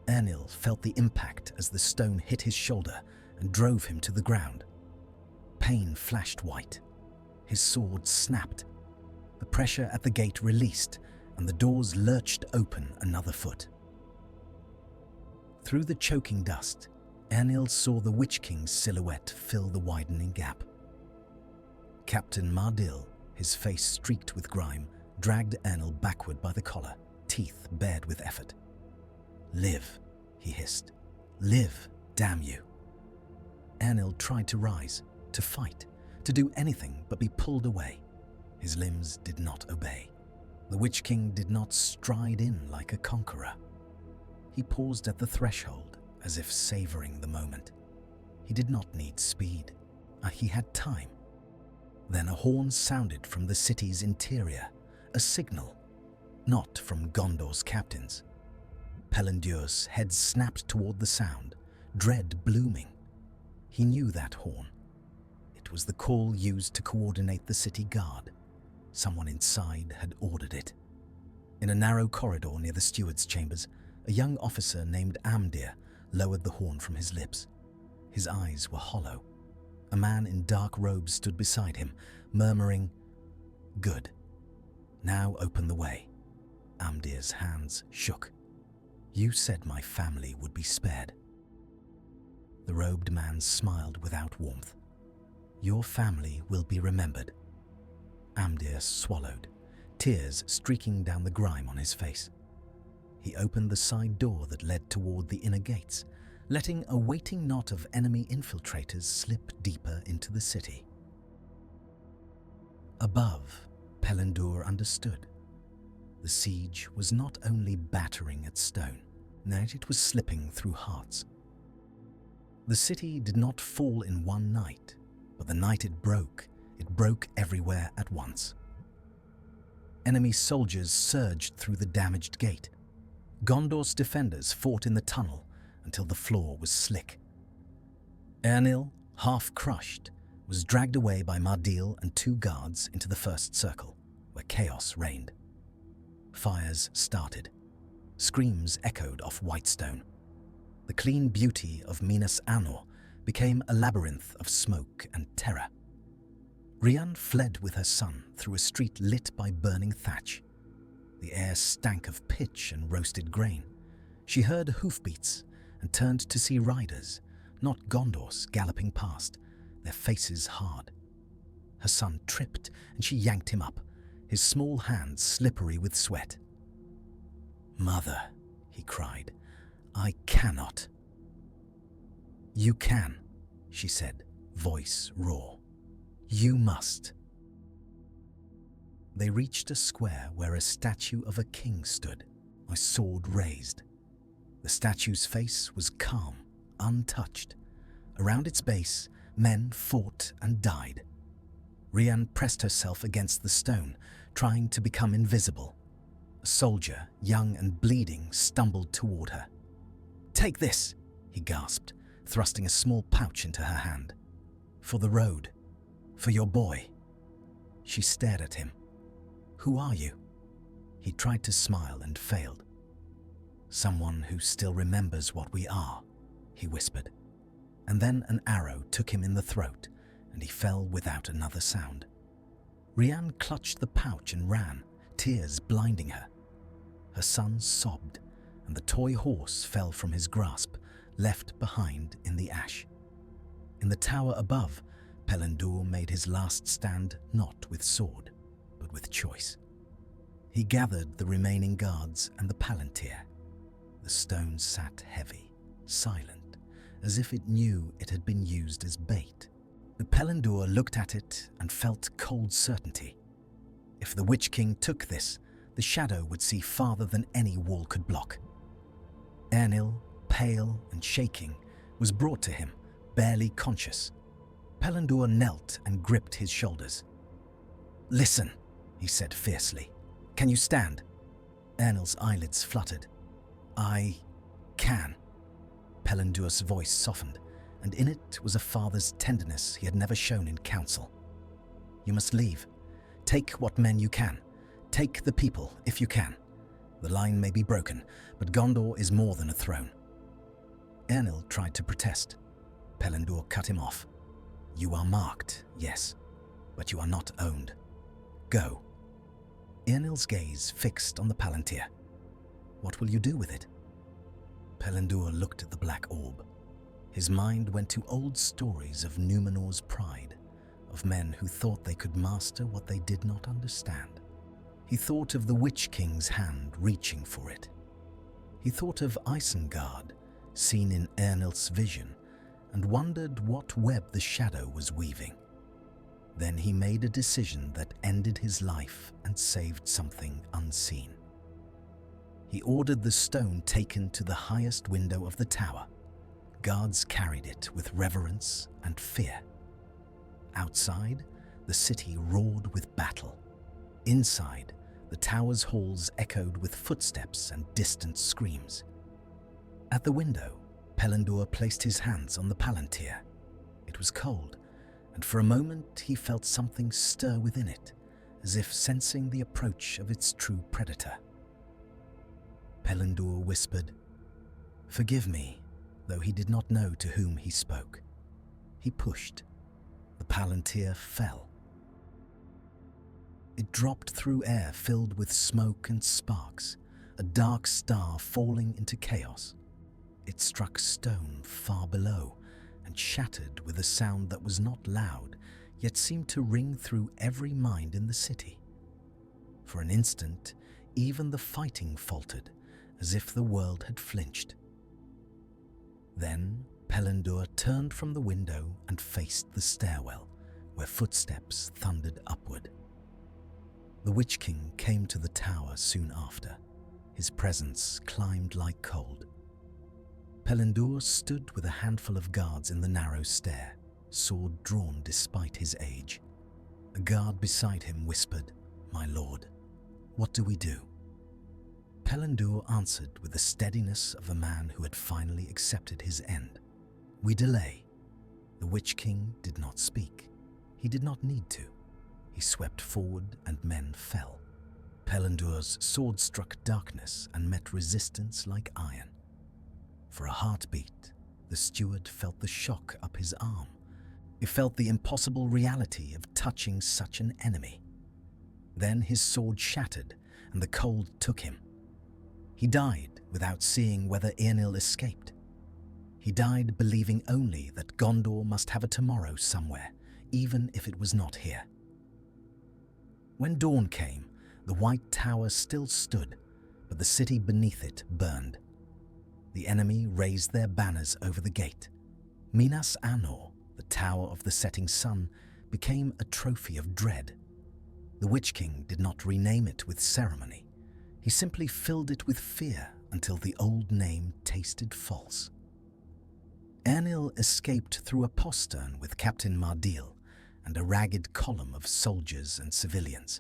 Eärnil felt the impact as the stone hit his shoulder and drove him to the ground. Pain flashed white. His sword snapped. The pressure at the gate released, and the doors lurched open another foot. Through the choking dust, Eärnil saw the Witch King's silhouette fill the widening gap. Captain Mardil, his face streaked with grime, dragged Eärnil backward by the collar, teeth bared with effort. "Live," he hissed. "Live, damn you." Eärnil tried to rise, to fight, to do anything but be pulled away. His limbs did not obey. The Witch King did not stride in like a conqueror. He paused at the threshold, as if savoring the moment. He did not need speed. He had time. Then a horn sounded from the city's interior, a signal, not from Gondor's captains. Pelendur's head snapped toward the sound, dread blooming. He knew that horn. It was the call used to coordinate the city guard. Someone inside had ordered it. In a narrow corridor near the steward's chambers, a young officer named Amdir lowered the horn from his lips. His eyes were hollow. A man in dark robes stood beside him, murmuring, "Good. Now open the way." Amdir's hands shook. "You said my family would be spared." The robed man smiled without warmth. "Your family will be remembered." Amdir swallowed, tears streaking down the grime on his face. He opened the side door that led toward the inner gates, letting a waiting knot of enemy infiltrators slip deeper into the city. Above, Pelendur understood. The siege was not only battering at stone, yet it was slipping through hearts. The city did not fall in one night, but the night it broke everywhere at once. Enemy soldiers surged through the damaged gate. Gondor's defenders fought in the tunnel until the floor was slick. Eärnil, half crushed, was dragged away by Mardil and two guards into the first circle, where chaos reigned. Fires started. Screams echoed off Whitestone. The clean beauty of Minas Arnor became a labyrinth of smoke and terror. Rian fled with her son through a street lit by burning thatch. The air stank of pitch and roasted grain. She heard hoofbeats and turned to see riders, not Gondors, galloping past, their faces hard. Her son tripped and she yanked him up, his small hands slippery with sweat. "Mother," he cried, "I cannot." "You can," she said, voice raw. "You must." They reached a square where a statue of a king stood, a sword raised. The statue's face was calm, untouched. Around its base, men fought and died. Rian pressed herself against the stone, trying to become invisible. A soldier, young and bleeding, stumbled toward her. "Take this," he gasped, thrusting a small pouch into her hand. For the road. For your boy." She stared at him. "Who are you?" He tried to smile and failed. "Someone who still remembers what we are," he whispered. And then an arrow took him in the throat, and he fell without another sound. Rian clutched the pouch and ran, tears blinding her. Her son sobbed, and the toy horse fell from his grasp, left behind in the ash. In the tower above, Pelindur made his last stand not with sword, but with choice. He gathered the remaining guards and the palantir. The stone sat heavy, silent, as if it knew it had been used as bait. But Pelindur looked at it and felt cold certainty. If the Witch King took this, the shadow would see farther than any wall could block. Eärnil, pale and shaking, was brought to him, barely conscious. Pelindur knelt and gripped his shoulders. "Listen," he said fiercely. "Can you stand?" Eärnil's eyelids fluttered. "I can." Pelindur's voice softened, and in it was a father's tenderness he had never shown in council. "You must leave. Take what men you can. Take the people, if you can. The line may be broken, but Gondor is more than a throne." Eärnil tried to protest. Pelindur cut him off. "You are marked, yes, but you are not owned. Go." Eärnil's gaze fixed on the palantir. "What will you do with it?" Pelindur looked at the black orb. His mind went to old stories of Númenor's pride, of men who thought they could master what they did not understand. He thought of the Witch King's hand reaching for it. He thought of Isengard, seen in Eärnil's vision, and wondered what web the shadow was weaving. Then he made a decision that ended his life and saved something unseen. He ordered the stone taken to the highest window of the tower. Guards carried it with reverence and fear. Outside, the city roared with battle. Inside, the tower's halls echoed with footsteps and distant screams. At the window, Pelindur placed his hands on the palantir. It was cold, and for a moment he felt something stir within it, as if sensing the approach of its true predator. Pelindur whispered, "Forgive me," though he did not know to whom he spoke. He pushed. The palantir fell. It dropped through air filled with smoke and sparks, a dark star falling into chaos. It struck stone far below and shattered with a sound that was not loud, yet seemed to ring through every mind in the city. For an instant, even the fighting faltered, as if the world had flinched. Then Pelindur turned from the window and faced the stairwell, where footsteps thundered upward. The Witch King came to the tower soon after. His presence climbed like cold. Pelindur stood with a handful of guards in the narrow stair, sword drawn despite his age. A guard beside him whispered, "My lord, what do we do?" Pelindur answered with the steadiness of a man who had finally accepted his end. "We delay." The Witch King did not speak. He did not need to. He swept forward and men fell. Pelindur's sword struck darkness and met resistance like iron. For a heartbeat, the steward felt the shock up his arm. He felt the impossible reality of touching such an enemy. Then his sword shattered and the cold took him. He died without seeing whether Eärnil escaped. He died believing only that Gondor must have a tomorrow somewhere, even if it was not here. When dawn came, the White Tower still stood, but the city beneath it burned. The enemy raised their banners over the gate. Minas Arnor, the Tower of the Setting Sun, became a trophy of dread. The Witch King did not rename it with ceremony. He simply filled it with fear until the old name tasted false. Eärnil escaped through a postern with Captain Mardil and a ragged column of soldiers and civilians.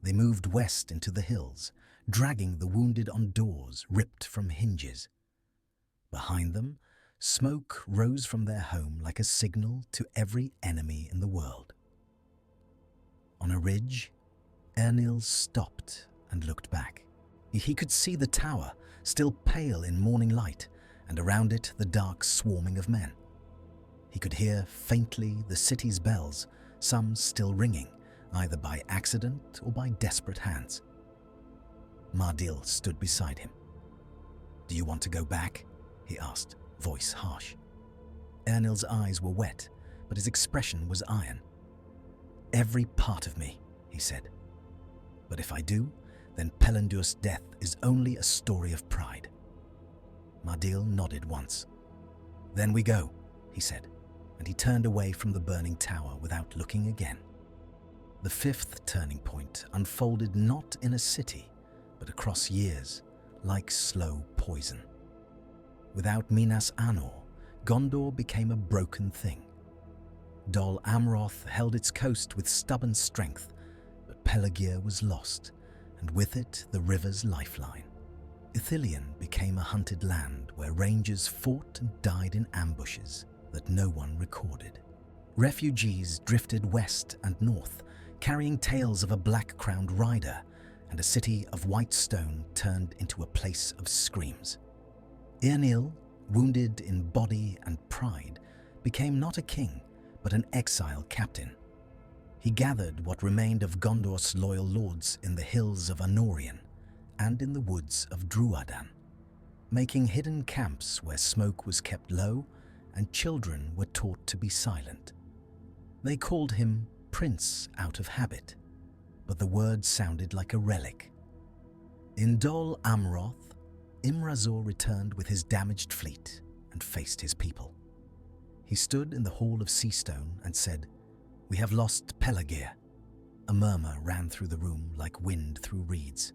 They moved west into the hills, dragging the wounded on doors ripped from hinges. Behind them, Smoke rose from their home like a signal to every enemy in the world. On a ridge, Eärnil stopped and looked back. He could see the tower, still pale in morning light, and around it the dark swarming of men. He could hear faintly the city's bells, some still ringing, either by accident or by desperate hands. Mardil stood beside him. "Do you want to go back?" he asked, voice harsh. Eärnil's eyes were wet, but his expression was iron. "Every part of me," he said. "But if I do, then Pelendur's death is only a story of pride." Mardil nodded once. "Then we go," he said, and he turned away from the burning tower without looking again. The fifth turning point unfolded not in a city, but across years, like slow poison. Without Minas Anor, Gondor became a broken thing. Dol Amroth held its coast with stubborn strength, but Pelargir was lost, and with it the river's lifeline. Ithilien became a hunted land where rangers fought and died in ambushes that no one recorded. Refugees drifted west and north, carrying tales of a black-crowned rider, and a city of white stone turned into a place of screams. Eärnil, wounded in body and pride, became not a king, but an exile captain. He gathered what remained of Gondor's loyal lords in the hills of Anorion and in the woods of Dúnedain, making hidden camps where smoke was kept low and children were taught to be silent. They called him Prince out of habit, but the word sounded like a relic. In Dol Amroth, Imrazor returned with his damaged fleet and faced his people. He stood in the Hall of Seastone and said, "We have lost Pelargir." A murmur ran through the room like wind through reeds.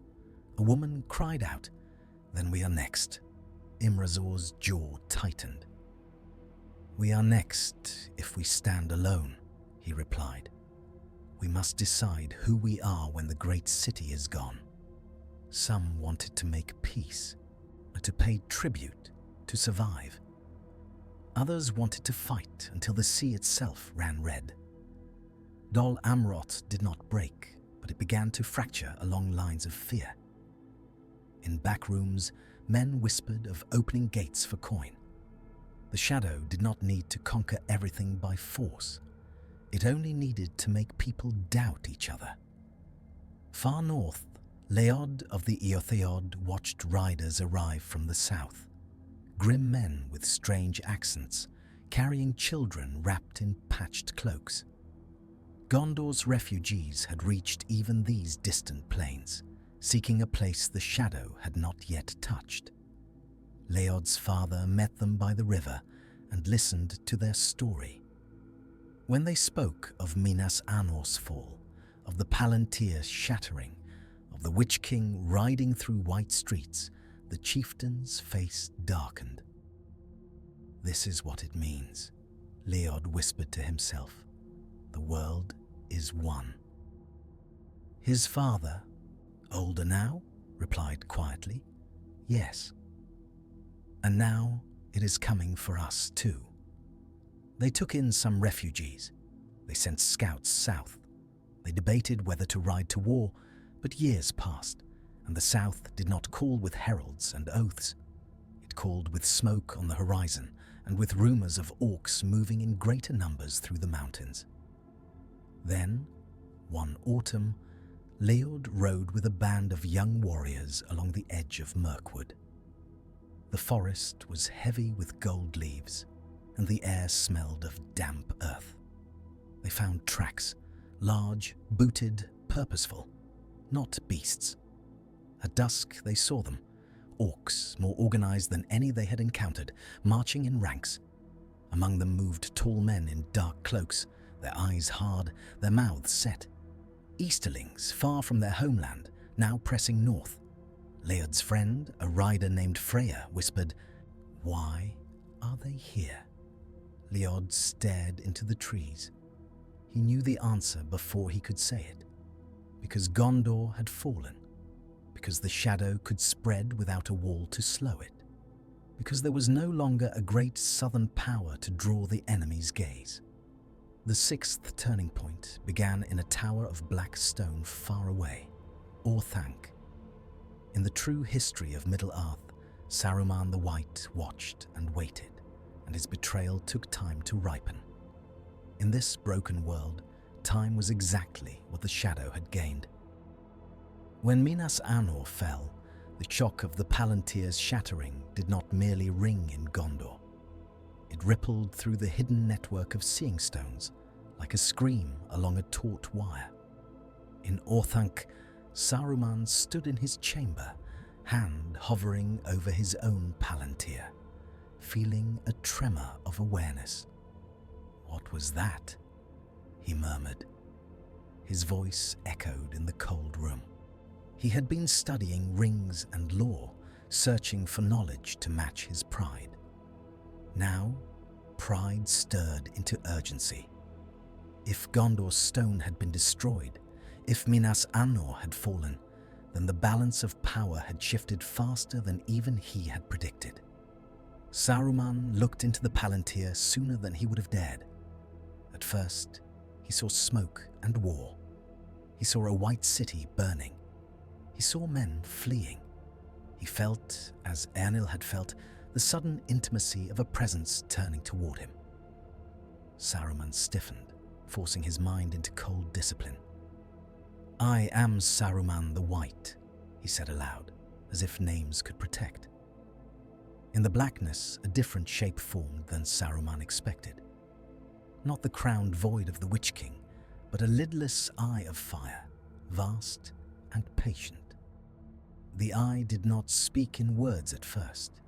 A woman cried out, "Then we are next." Imrazor's jaw tightened. "We are next if we stand alone," he replied. "We must decide who we are when the great city is gone." Some wanted to make peace, to pay tribute, to survive. Others wanted to fight until the sea itself ran red. Dol Amroth did not break, but it began to fracture along lines of fear. In back rooms, men whispered of opening gates for coin. The shadow did not need to conquer everything by force. It only needed to make people doubt each other. Far north, Leod of the Eotheod watched riders arrive from the south, grim men with strange accents, carrying children wrapped in patched cloaks. Gondor's refugees had reached even these distant plains, seeking a place the shadow had not yet touched. Leod's father met them by the river and listened to their story. When they spoke of Minas Anor's fall, of the Palantir shattering, of the Witch King riding through white streets, the chieftain's face darkened. "This is what it means," Leod whispered to himself. "The world is one." His father, older now, replied quietly, "Yes. And now it is coming for us too." They took in some refugees. They sent scouts south. They debated whether to ride to war, but years passed, and the South did not call with heralds and oaths. It called with smoke on the horizon and with rumors of orcs moving in greater numbers through the mountains. Then, one autumn, Leod rode with a band of young warriors along the edge of Mirkwood. The forest was heavy with gold leaves, and the air smelled of damp earth. They found tracks, large, booted, purposeful, not beasts. At dusk they saw them, orcs more organized than any they had encountered, marching in ranks. Among them moved tall men in dark cloaks, their eyes hard, their mouths set. Easterlings far from their homeland, now pressing north. Leod's friend, a rider named Freya, whispered, "Why are they here?" Leod stared into the trees. He knew the answer before he could say it. Because Gondor had fallen. Because the shadow could spread without a wall to slow it. because there was no longer a great southern power to draw the enemy's gaze. The sixth turning point began in a tower of black stone far away, Orthanc. In the true history of Middle-earth, Saruman the White watched and waited, and his betrayal took time to ripen. In this broken world, time was exactly what the shadow had gained. When Minas Anor fell, the shock of the Palantir's shattering did not merely ring in Gondor. It rippled through the hidden network of seeing stones, like a scream along a taut wire. In Orthanc, Saruman stood in his chamber, hand hovering over his own Palantir, feeling a tremor of awareness. "What was that?" he murmured. His voice echoed in the cold room. He had been studying rings and lore, searching for knowledge to match his pride. Now, pride stirred into urgency. If Gondor's stone had been destroyed, if Minas Anor had fallen, then the balance of power had shifted faster than even he had predicted. Saruman looked into the Palantir sooner than he would have dared. At first, he saw smoke and war. He saw a white city burning. He saw men fleeing. He felt, as Eärnil had felt, the sudden intimacy of a presence turning toward him. Saruman stiffened, forcing his mind into cold discipline. "I am Saruman the White," he said aloud, as if names could protect. In the blackness, a different shape formed than Saruman expected. Not the crowned void of the Witch King, but a lidless eye of fire, vast and patient. The eye did not speak in words at first.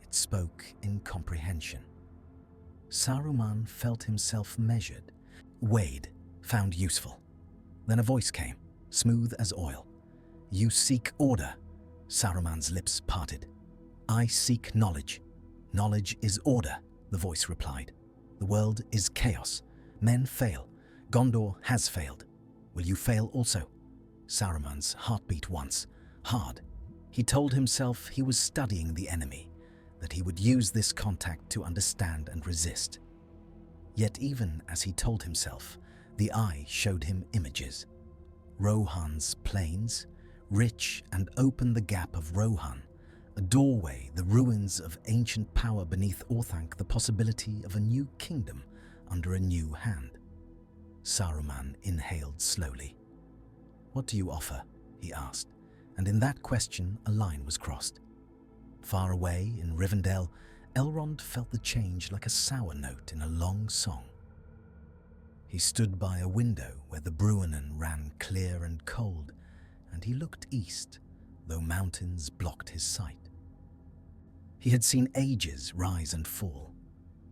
It spoke in comprehension. Saruman felt himself measured, weighed, found useful. Then a voice came, smooth as oil. "You seek order." Saruman's lips parted. "I seek knowledge. Knowledge is order," the voice replied. "The world is chaos. Men fail. Gondor has failed. Will you fail also?" Saruman's heart beat once, hard. He told himself he was studying the enemy, that he would use this contact to understand and resist. Yet even as he told himself, the eye showed him images. Rohan's plains, rich and open the gap of Rohan, a doorway, the ruins of ancient power beneath Orthanc, the possibility of a new kingdom under a new hand. Saruman inhaled slowly. "What do you offer?" he asked, and in that question a line was crossed. Far away in Rivendell, Elrond felt the change like a sour note in a long song. He stood by a window where the Bruinen ran clear and cold, and he looked east, though mountains blocked his sight. He had seen ages rise and fall.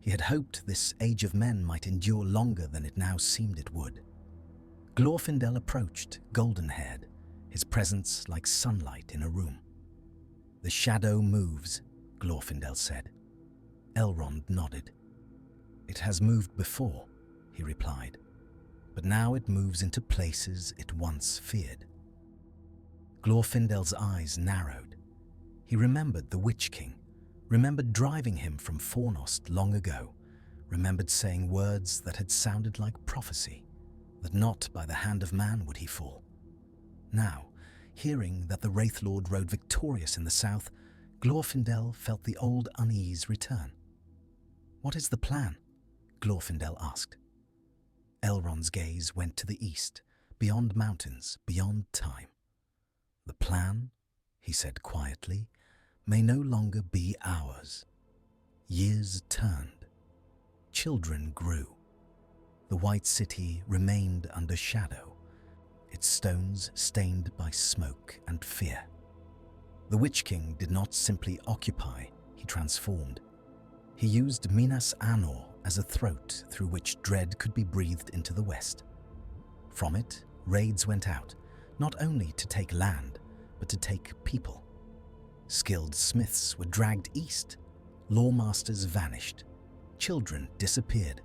He had hoped this age of men might endure longer than it now seemed it would. Glorfindel approached, golden-haired, his presence like sunlight in a room. "The shadow moves," Glorfindel said. Elrond nodded. "It has moved before," he replied, "but now it moves into places it once feared." Glorfindel's eyes narrowed. He remembered the Witch King, remembered driving him from Fornost long ago, remembered saying words that had sounded like prophecy, that not by the hand of man would he fall. Now, hearing that the Wraithlord rode victorious in the south, Glorfindel felt the old unease return. "What is the plan?" Glorfindel asked. Elrond's gaze went to the east, beyond mountains, beyond time. "The plan," he said quietly, "may no longer be ours." Years turned. Children grew. The White City remained under shadow, its stones stained by smoke and fear. The Witch King did not simply occupy, he transformed. He used Minas Anor as a throat through which dread could be breathed into the west. From it, raids went out, not only to take land, but to take people. Skilled smiths were dragged east, lawmasters vanished, children disappeared.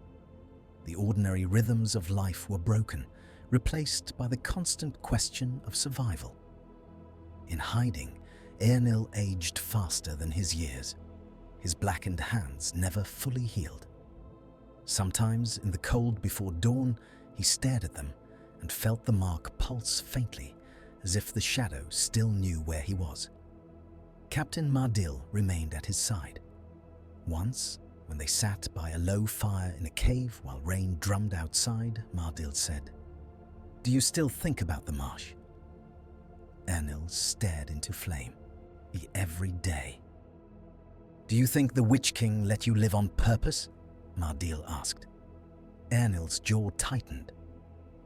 The ordinary rhythms of life were broken, replaced by the constant question of survival. In hiding, Eärnil aged faster than his years. his blackened hands never fully healed. Sometimes, in the cold before dawn, he stared at them and felt the mark pulse faintly, as if the shadow still knew where he was. Captain Mardil remained at his side. Once, when they sat by a low fire in a cave while rain drummed outside, Mardil said, "Do you still think about the marsh?" Eärnil stared into flame. Every day. "Do you think the Witch King let you live on purpose?" Mardil asked. Eärnil's jaw tightened.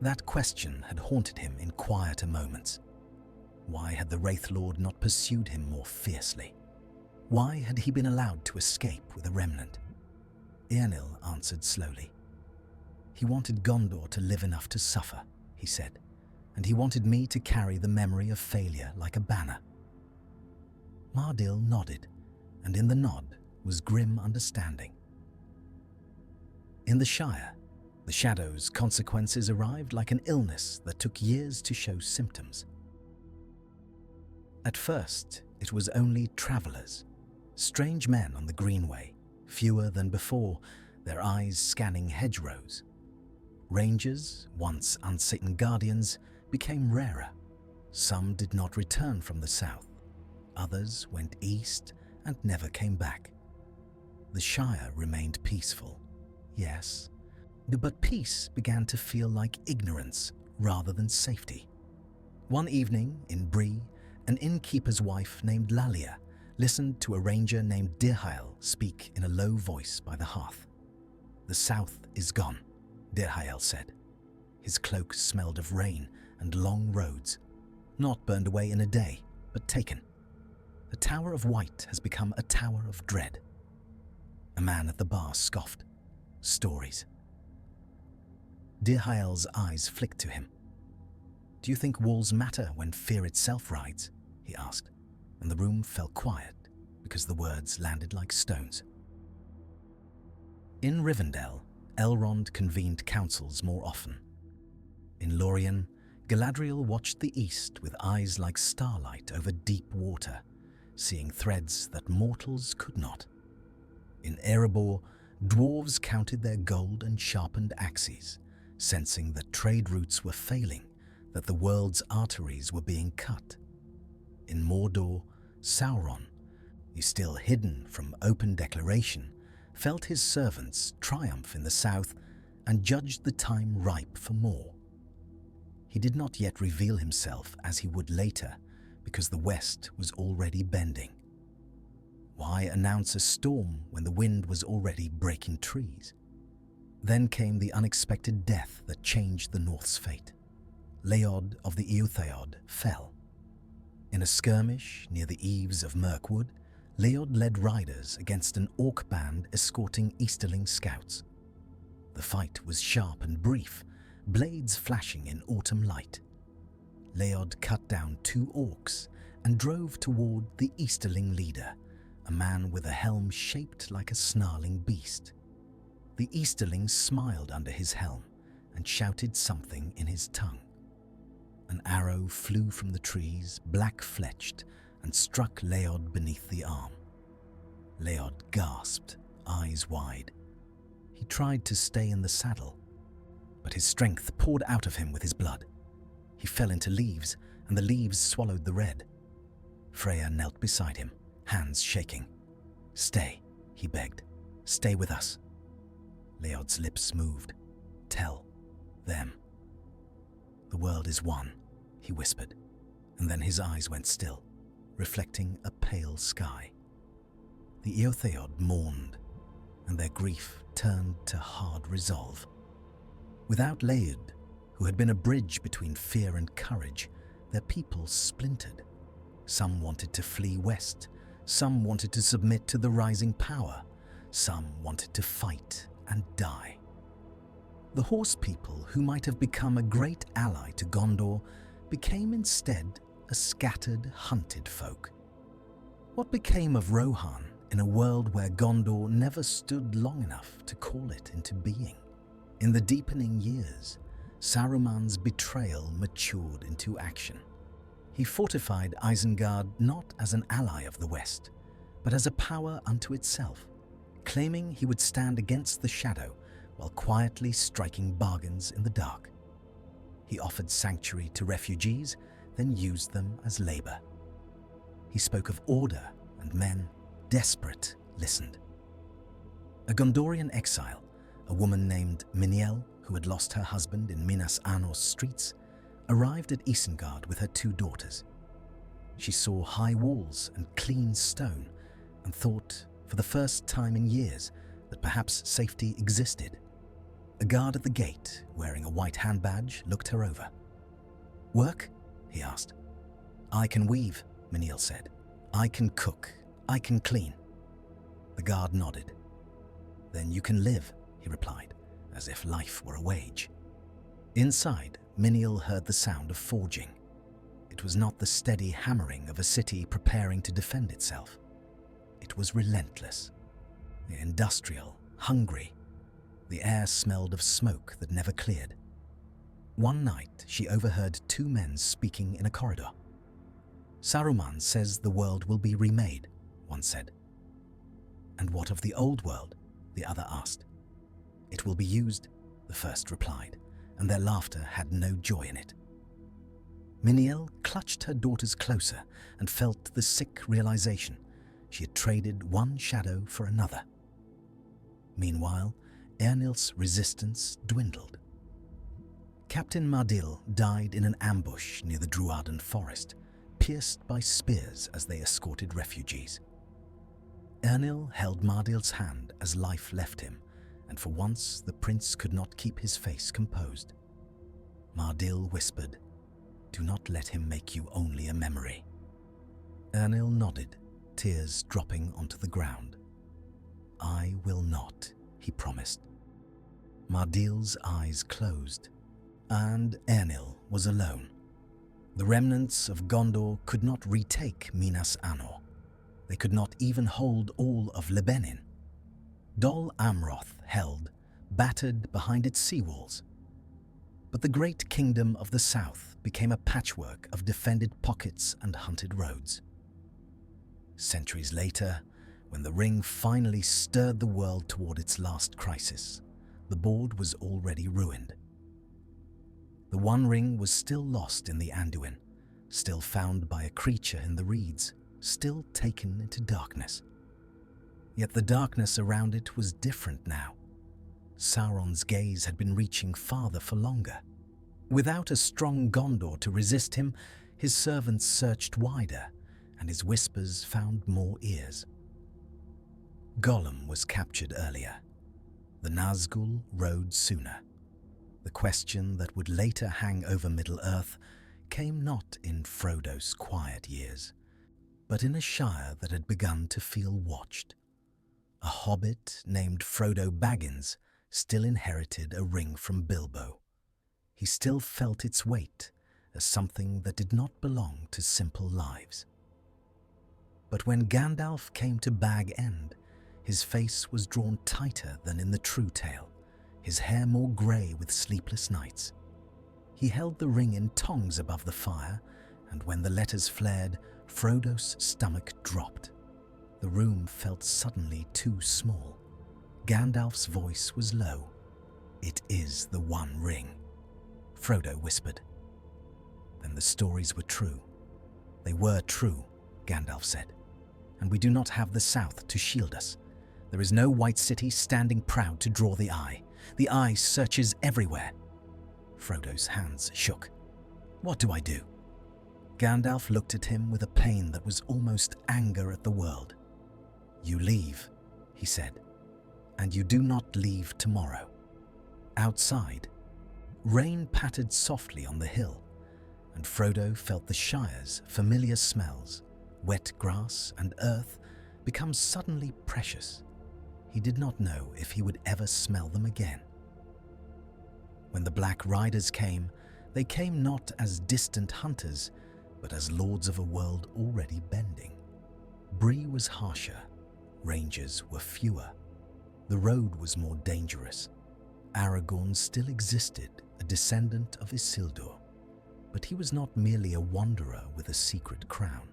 That question had haunted him in quieter moments. Why had the Wraith Lord not pursued him more fiercely? Why had he been allowed to escape with a remnant? Eärnil answered slowly. "He wanted Gondor to live enough to suffer," he said, "and he wanted me to carry the memory of failure like a banner." Mardil nodded, and in the nod was grim understanding. In the Shire, the Shadow's consequences arrived like an illness that took years to show symptoms. At first, it was only travellers, strange men on the Greenway, fewer than before, their eyes scanning hedgerows. Rangers, once uncertain guardians, became rarer. Some did not return from the south. Others went east and never came back. The Shire remained peaceful, yes, but peace began to feel like ignorance rather than safety. One evening in Bree, an innkeeper's wife named Lalia listened to a ranger named Dirhael speak in a low voice by the hearth. "The south is gone," Dirhael said. His cloak smelled of rain and long roads, not burned away in a day, but taken. The Tower of White has become a tower of dread. A man at the bar scoffed. "Stories." Dirhael's eyes flicked to him. "Do you think walls matter when fear itself rides?" he asked, and the room fell quiet because the words landed like stones. In Rivendell, Elrond convened councils more often. In Lorien, Galadriel watched the east with eyes like starlight over deep water, seeing threads that mortals could not. In Erebor, dwarves counted their gold and sharpened axes, sensing that trade routes were failing, that the world's arteries were being cut. In Mordor, Sauron, still hidden from open declaration, felt his servants triumph in the south and judged the time ripe for more. He did not yet reveal himself as he would later, because the west was already bending. Why announce a storm when the wind was already breaking trees? Then came the unexpected death that changed the North's fate. Leod of the Eotheod fell. In a skirmish near the eaves of Mirkwood, Leod led riders against an orc band escorting Easterling scouts. The fight was sharp and brief, blades flashing in autumn light. Leod cut down 2 orcs and drove toward the Easterling leader, a man with a helm shaped like a snarling beast. The Easterling smiled under his helm and shouted something in his tongue. An arrow flew from the trees, black-fletched, and struck Leod beneath the arm. Leod gasped, eyes wide. He tried to stay in the saddle, but his strength poured out of him with his blood. He fell into leaves, and the leaves swallowed the red. Freya knelt beside him, hands shaking. "Stay," he begged. "Stay with us." Leod's lips moved. "Tell them." "The world is one," he whispered, and then his eyes went still, reflecting a pale sky. The Eotheod mourned, and their grief turned to hard resolve. Without Leod, who had been a bridge between fear and courage, their people splintered. Some wanted to flee west, some wanted to submit to the rising power, some wanted to fight and die. The Horse People, who might have become a great ally to Gondor, became instead a scattered, hunted folk. What became of Rohan in a world where Gondor never stood long enough to call it into being? In the deepening years, Saruman's betrayal matured into action. He fortified Isengard not as an ally of the West, but as a power unto itself, claiming he would stand against the shadow while quietly striking bargains in the dark. He offered sanctuary to refugees, then used them as labor. He spoke of order, and men, desperate, listened. A Gondorian exile, a woman named Miniel, who had lost her husband in Minas Anor's streets, arrived at Isengard with her 2 daughters. She saw high walls and clean stone and thought, for the first time in years, that perhaps safety existed. A guard at the gate, wearing a white hand badge, looked her over. "Work?" he asked. "I can weave," Miniel said. "I can cook. I can clean." The guard nodded. "Then you can live," he replied, as if life were a wage. Inside, Miniel heard the sound of forging. It was not the steady hammering of a city preparing to defend itself. It was relentless, industrial, hungry. The air smelled of smoke that never cleared. One night, she overheard 2 men speaking in a corridor. "Saruman says the world will be remade," one said. "And what of the old world?" the other asked. "It will be used," the first replied, and their laughter had no joy in it. Miniel clutched her daughters closer and felt the sick realization she had traded one shadow for another. Meanwhile, Eärnil's resistance dwindled. Captain Mardil died in an ambush near the Druadan forest, pierced by spears as they escorted refugees. Eärnil held Mardil's hand as life left him, and for once the prince could not keep his face composed. Mardil whispered, "Do not let him make you only a memory." Eärnil nodded, tears dropping onto the ground. "I will not," he promised. Mardil's eyes closed, and Eärnil was alone. The remnants of Gondor could not retake Minas Anor. They could not even hold all of Lebanon. Dol Amroth held, battered behind its seawalls. But the great kingdom of the south became a patchwork of defended pockets and hunted roads. Centuries later, when the ring finally stirred the world toward its last crisis, the board was already ruined. The One Ring was still lost in the Anduin, still found by a creature in the reeds, still taken into darkness. Yet the darkness around it was different now. Sauron's gaze had been reaching farther for longer. Without a strong Gondor to resist him, his servants searched wider, and his whispers found more ears. Gollum was captured earlier. The Nazgûl rode sooner. The question that would later hang over Middle-earth came not in Frodo's quiet years, but in a shire that had begun to feel watched. A hobbit named Frodo Baggins still inherited a ring from Bilbo. He still felt its weight as something that did not belong to simple lives. But when Gandalf came to Bag End, his face was drawn tighter than in the true tale, his hair more grey with sleepless nights. He held the ring in tongs above the fire, and when the letters flared, Frodo's stomach dropped. The room felt suddenly too small. Gandalf's voice was low. "It is the One Ring," Frodo whispered. Then the stories were true. "They were true," Gandalf said. "And we do not have the South to shield us. There is no White City standing proud to draw the eye. The eye searches everywhere." Frodo's hands shook. "What do I do?" Gandalf looked at him with a pain that was almost anger at the world. "You leave," he said, "and you do not leave tomorrow." Outside, rain pattered softly on the hill, and Frodo felt the Shire's familiar smells, wet grass and earth, become suddenly precious. He did not know if he would ever smell them again. When the Black Riders came, they came not as distant hunters, but as lords of a world already bending. Bree was harsher, rangers were fewer. The road was more dangerous. Aragorn still existed, a descendant of Isildur, but he was not merely a wanderer with a secret crown.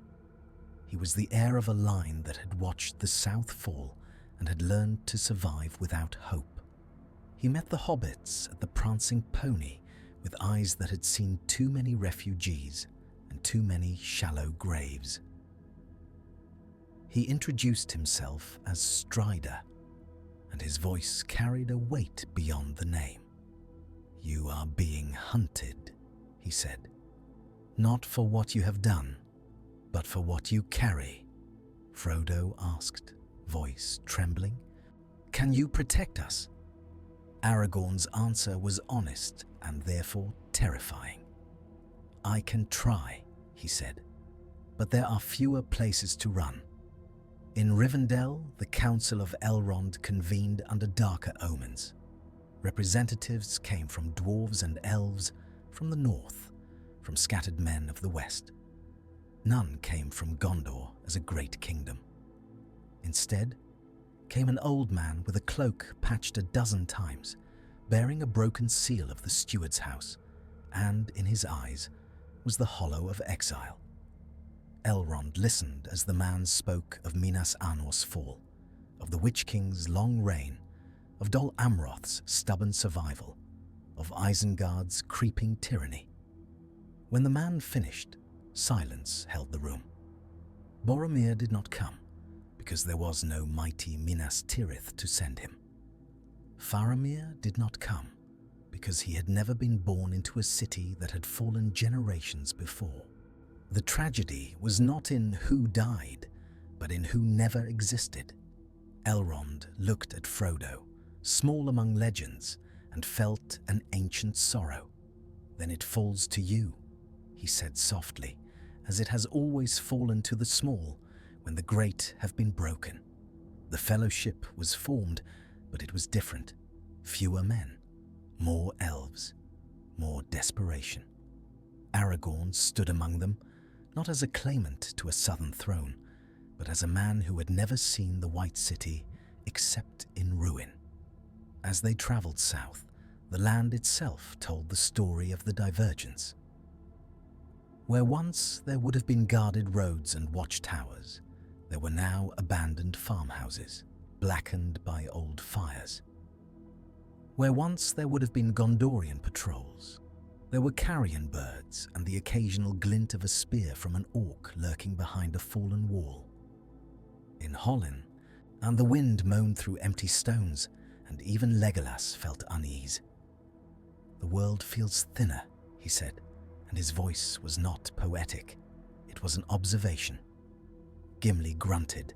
He was the heir of a line that had watched the South fall and had learned to survive without hope. He met the hobbits at the Prancing Pony with eyes that had seen too many refugees and too many shallow graves. He introduced himself as Strider, and his voice carried a weight beyond the name. "You are being hunted," he said. "Not for what you have done, but for what you carry," Frodo asked, voice trembling. "Can you protect us?" Aragorn's answer was honest and therefore terrifying. "I can try," he said, "but there are fewer places to run. In Rivendell, the Council of Elrond convened under darker omens. Representatives came from dwarves and elves, from the north, from scattered men of the west. None came from Gondor as a great kingdom. Instead, came an old man with a cloak patched 12 times, bearing a broken seal of the steward's house, and in his eyes was the hollow of exile. Elrond listened as the man spoke of Minas Anor's fall, of the Witch King's long reign, of Dol Amroth's stubborn survival, of Isengard's creeping tyranny. When the man finished, silence held the room. Boromir did not come, because there was no mighty Minas Tirith to send him. Faramir did not come, because he had never been born into a city that had fallen generations before. The tragedy was not in who died, but in who never existed. Elrond looked at Frodo, small among legends, and felt an ancient sorrow. "Then it falls to you," he said softly, "as it has always fallen to the small when the great have been broken. The Fellowship was formed, but it was different. Fewer men, more elves, more desperation." Aragorn stood among them, not as a claimant to a southern throne, but as a man who had never seen the White City except in ruin. As they traveled south, the land itself told the story of the divergence. Where once there would have been guarded roads and watchtowers, there were now abandoned farmhouses, blackened by old fires. Where once there would have been Gondorian patrols, there were carrion birds and the occasional glint of a spear from an orc lurking behind a fallen wall. In Hollin, and the wind moaned through empty stones, and even Legolas felt unease. "The world feels thinner," he said, and his voice was not poetic. It was an observation. Gimli grunted.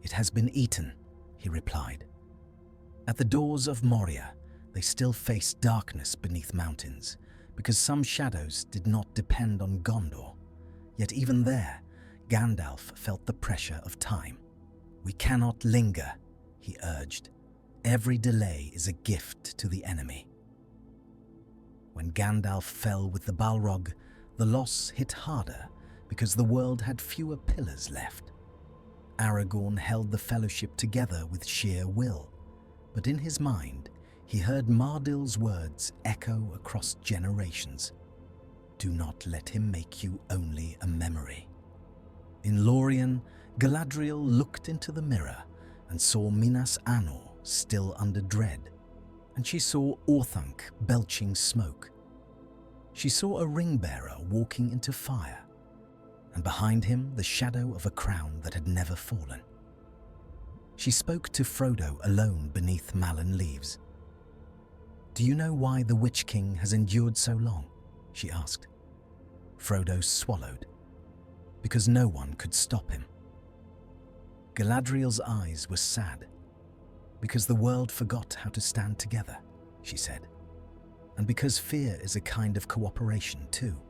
"It has been eaten," he replied. At the doors of Moria, they still faced darkness beneath mountains, because some shadows did not depend on Gondor. Yet even there, Gandalf felt the pressure of time. "We cannot linger," he urged. "Every delay is a gift to the enemy." When Gandalf fell with the Balrog, the loss hit harder because the world had fewer pillars left. Aragorn held the Fellowship together with sheer will, but in his mind, he heard Mardil's words echo across generations. "Do not let him make you only a memory." In Lorien, Galadriel looked into the mirror and saw Minas Anor still under dread, and she saw Orthanc belching smoke. She saw a ring-bearer walking into fire, and behind him the shadow of a crown that had never fallen. She spoke to Frodo alone beneath Malin leaves. "Do you know why the Witch King has endured so long?" she asked. Frodo swallowed. "Because no one could stop him." Galadriel's eyes were sad. "Because the world forgot how to stand together," she said. "And because fear is a kind of cooperation too.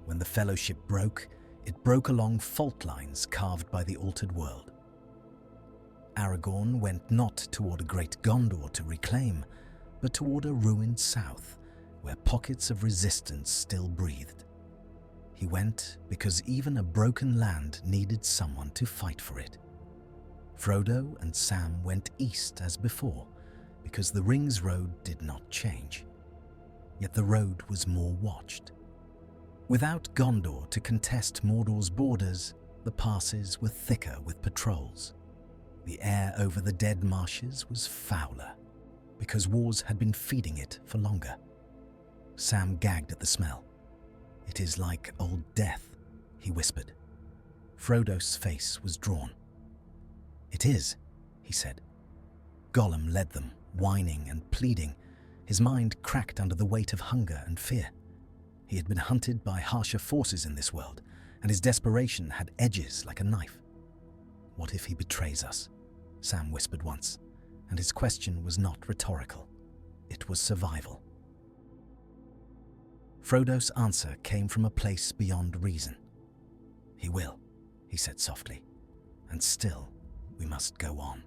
When the Fellowship broke, it broke along fault lines carved by the altered world. Aragorn went not toward a great Gondor to reclaim, but toward a ruined south, where pockets of resistance still breathed. He went because even a broken land needed someone to fight for it. Frodo and Sam went east as before, because the Ring's road did not change. Yet the road was more watched. Without Gondor to contest Mordor's borders, the passes were thicker with patrols. The air over the dead marshes was fouler, because wars had been feeding it for longer. Sam gagged at the smell. "It is like old death," he whispered. Frodo's face was drawn. "It is," he said. Gollum led them, whining and pleading, his mind cracked under the weight of hunger and fear. He had been hunted by harsher forces in this world, and his desperation had edges like a knife. "What if he betrays us?" Sam whispered once, and his question was not rhetorical. It was survival. Frodo's answer came from a place beyond reason. "He will," he said softly, "and still we must go on."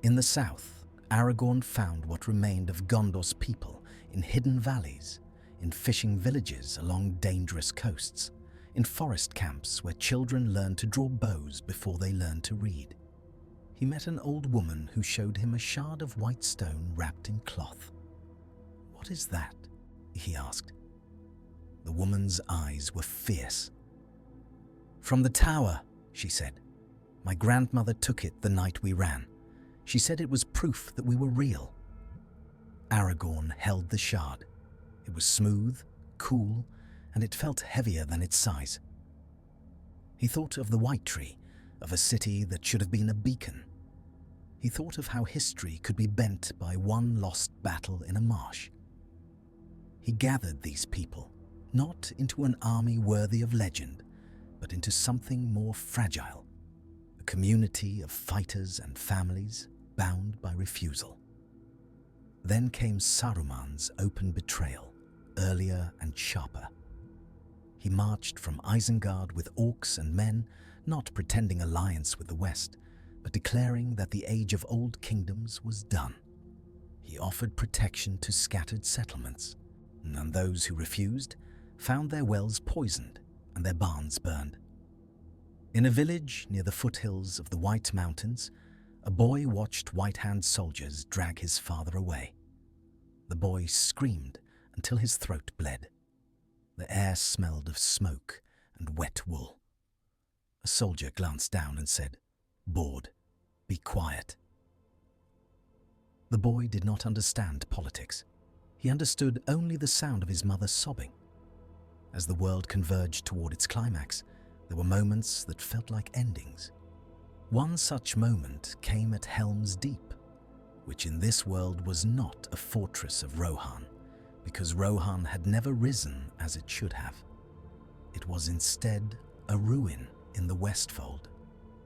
In the south, Aragorn found what remained of Gondor's people in hidden valleys, in fishing villages along dangerous coasts, in forest camps where children learned to draw bows before they learned to read. He met an old woman who showed him a shard of white stone wrapped in cloth. "What is that?" he asked. The woman's eyes were fierce. "From the tower," she said. "My grandmother took it the night we ran. She said it was proof that we were real." Aragorn held the shard. It was smooth, cool, and it felt heavier than its size. He thought of the White Tree, of a city that should have been a beacon. He thought of how history could be bent by one lost battle in a marsh. He gathered these people, not into an army worthy of legend, but into something more fragile, a community of fighters and families bound by refusal. Then came Saruman's open betrayal, earlier and sharper. He marched from Isengard with orcs and men, not pretending alliance with the West, but declaring that the age of old kingdoms was done. He offered protection to scattered settlements, and those who refused found their wells poisoned and their barns burned. In a village near the foothills of the White Mountains, a boy watched White-Hand soldiers drag his father away. The boy screamed until his throat bled. The air smelled of smoke and wet wool. A soldier glanced down and said, "Bored, be quiet." The boy did not understand politics. He understood only the sound of his mother sobbing. As the world converged toward its climax, there were moments that felt like endings. One such moment came at Helm's Deep, which in this world was not a fortress of Rohan, because Rohan had never risen as it should have. It was instead a ruin in the Westfold,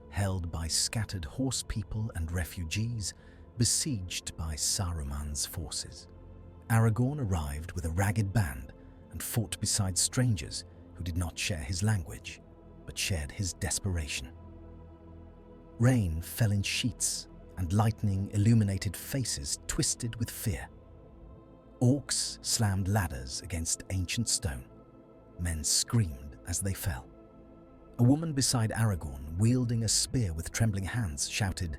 held by scattered horse people and refugees, besieged by Saruman's forces. Aragorn arrived with a ragged band and fought beside strangers who did not share his language, but shared his desperation. Rain fell in sheets, and lightning illuminated faces twisted with fear. Orcs slammed ladders against ancient stone. Men screamed as they fell. A woman beside Aragorn, wielding a spear with trembling hands, shouted,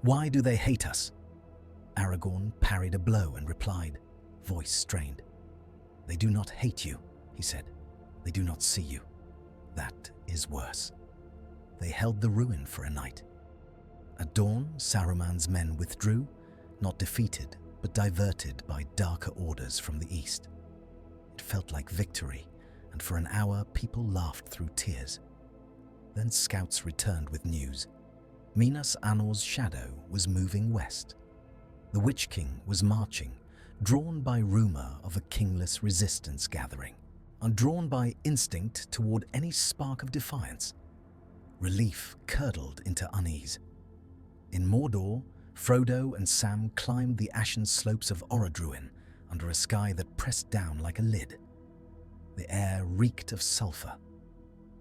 "Why do they hate us?" Aragorn parried a blow and replied, voice strained. "They do not hate you," he said. "They do not see you. That is worse." They held the ruin for a night. At dawn, Saruman's men withdrew, not defeated, but diverted by darker orders from the east. It felt like victory, and for an hour people laughed through tears. Then scouts returned with news. Minas Anor's shadow was moving west. The Witch King was marching, drawn by rumor of a kingless resistance gathering, and drawn by instinct toward any spark of defiance. Relief curdled into unease. In Mordor, Frodo and Sam climbed the ashen slopes of Orodruin under a sky that pressed down like a lid. The air reeked of sulfur.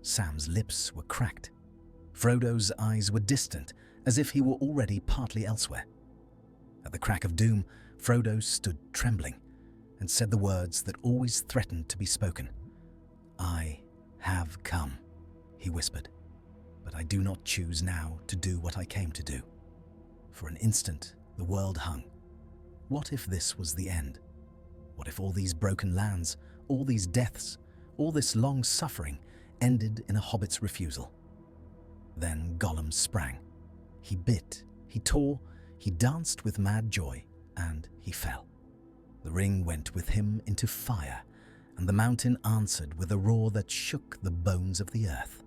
Sam's lips were cracked. Frodo's eyes were distant, as if he were already partly elsewhere. At the crack of doom, Frodo stood trembling and said the words that always threatened to be spoken. "I have come," he whispered, "but I do not choose now to do what I came to do." For an instant, the world hung. What if this was the end? What if all these broken lands, all these deaths, all this long suffering, ended in a hobbit's refusal. Then Gollum sprang. He bit, he tore, he danced with mad joy, and he fell. The ring went with him into fire, and the mountain answered with a roar that shook the bones of the earth.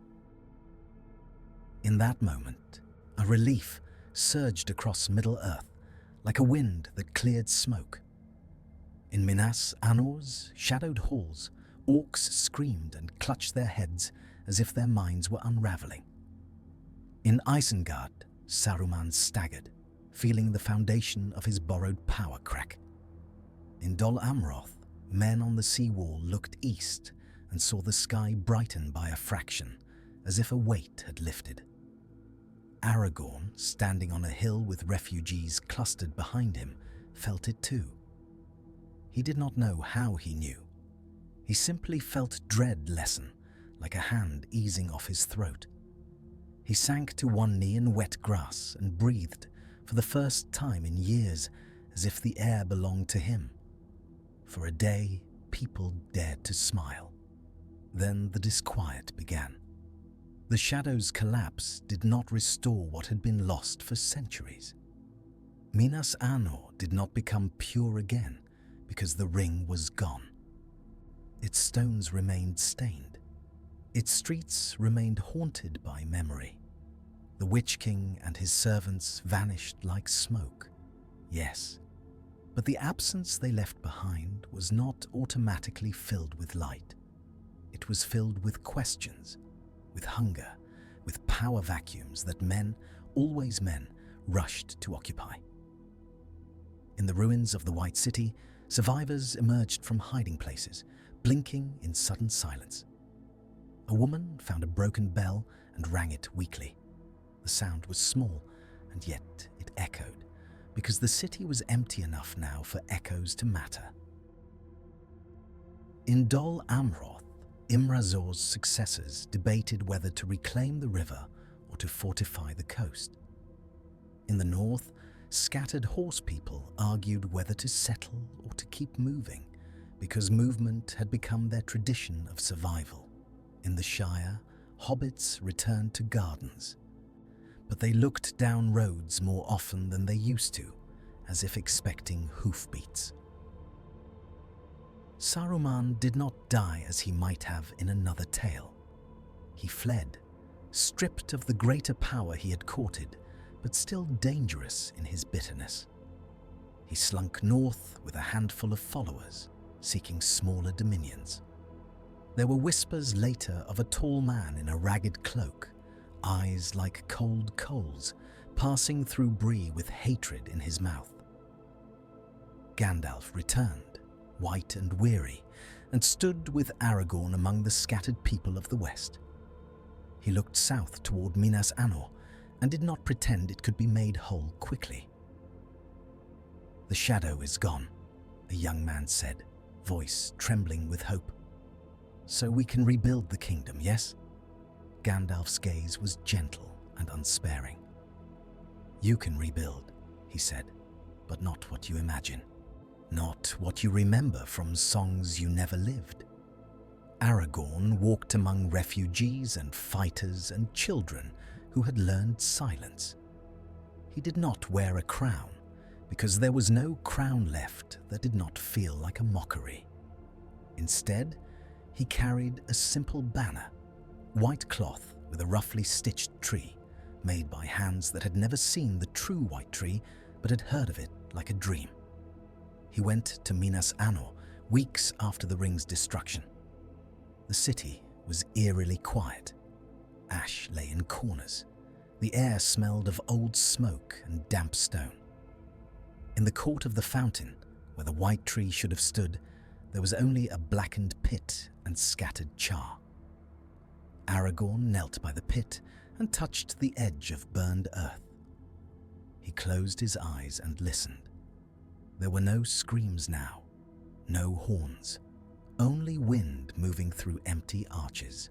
In that moment, a relief surged across Middle-earth, like a wind that cleared smoke. In Minas Anor's shadowed halls, orcs screamed and clutched their heads as if their minds were unraveling. In Isengard, Saruman staggered, feeling the foundation of his borrowed power crack. In Dol Amroth, men on the seawall looked east and saw the sky brighten by a fraction, as if a weight had lifted. Aragorn, standing on a hill with refugees clustered behind him, felt it too. He did not know how he knew. He simply felt dread lessen, like a hand easing off his throat. He sank to one knee in wet grass and breathed, for the first time in years, as if the air belonged to him. For a day, people dared to smile. Then the disquiet began. The shadow's collapse did not restore what had been lost for centuries. Minas Anor did not become pure again because the ring was gone. Its stones remained stained. Its streets remained haunted by memory. The Witch King and his servants vanished like smoke. Yes, but the absence they left behind was not automatically filled with light. It was filled with questions, with hunger, with power vacuums that men, always men, rushed to occupy. In the ruins of the White City, survivors emerged from hiding places, blinking in sudden silence. A woman found a broken bell and rang it weakly. The sound was small, and yet it echoed, because the city was empty enough now for echoes to matter. In Dol Amroth, Imrazor's successors debated whether to reclaim the river or to fortify the coast. In the north, scattered horse people argued whether to settle or to keep moving, because movement had become their tradition of survival. In the Shire, hobbits returned to gardens, but they looked down roads more often than they used to, as if expecting hoofbeats. Saruman did not die as he might have in another tale. He fled, stripped of the greater power he had courted, but still dangerous in his bitterness. He slunk north with a handful of followers, seeking smaller dominions. There were whispers later of a tall man in a ragged cloak, eyes like cold coals, passing through Bree with hatred in his mouth. Gandalf returned, white and weary, and stood with Aragorn among the scattered people of the west. He looked south toward Minas Anor and did not pretend it could be made whole quickly. "The shadow is gone," a young man said, voice trembling with hope. "So we can rebuild the kingdom, yes?" Gandalf's gaze was gentle and unsparing. "You can rebuild," he said, "but not what you imagine. Not what you remember from songs you never lived." Aragorn walked among refugees and fighters and children who had learned silence. He did not wear a crown, because there was no crown left that did not feel like a mockery. Instead, he carried a simple banner, white cloth with a roughly stitched tree, made by hands that had never seen the true white tree but had heard of it like a dream. He went to Minas Anor weeks after the ring's destruction. The city was eerily quiet. Ash lay in corners. The air smelled of old smoke and damp stone. In the court of the fountain, where the white tree should have stood, there was only a blackened pit and scattered char. Aragorn knelt by the pit and touched the edge of burned earth. He closed his eyes and listened. There were no screams now, no horns, only wind moving through empty arches.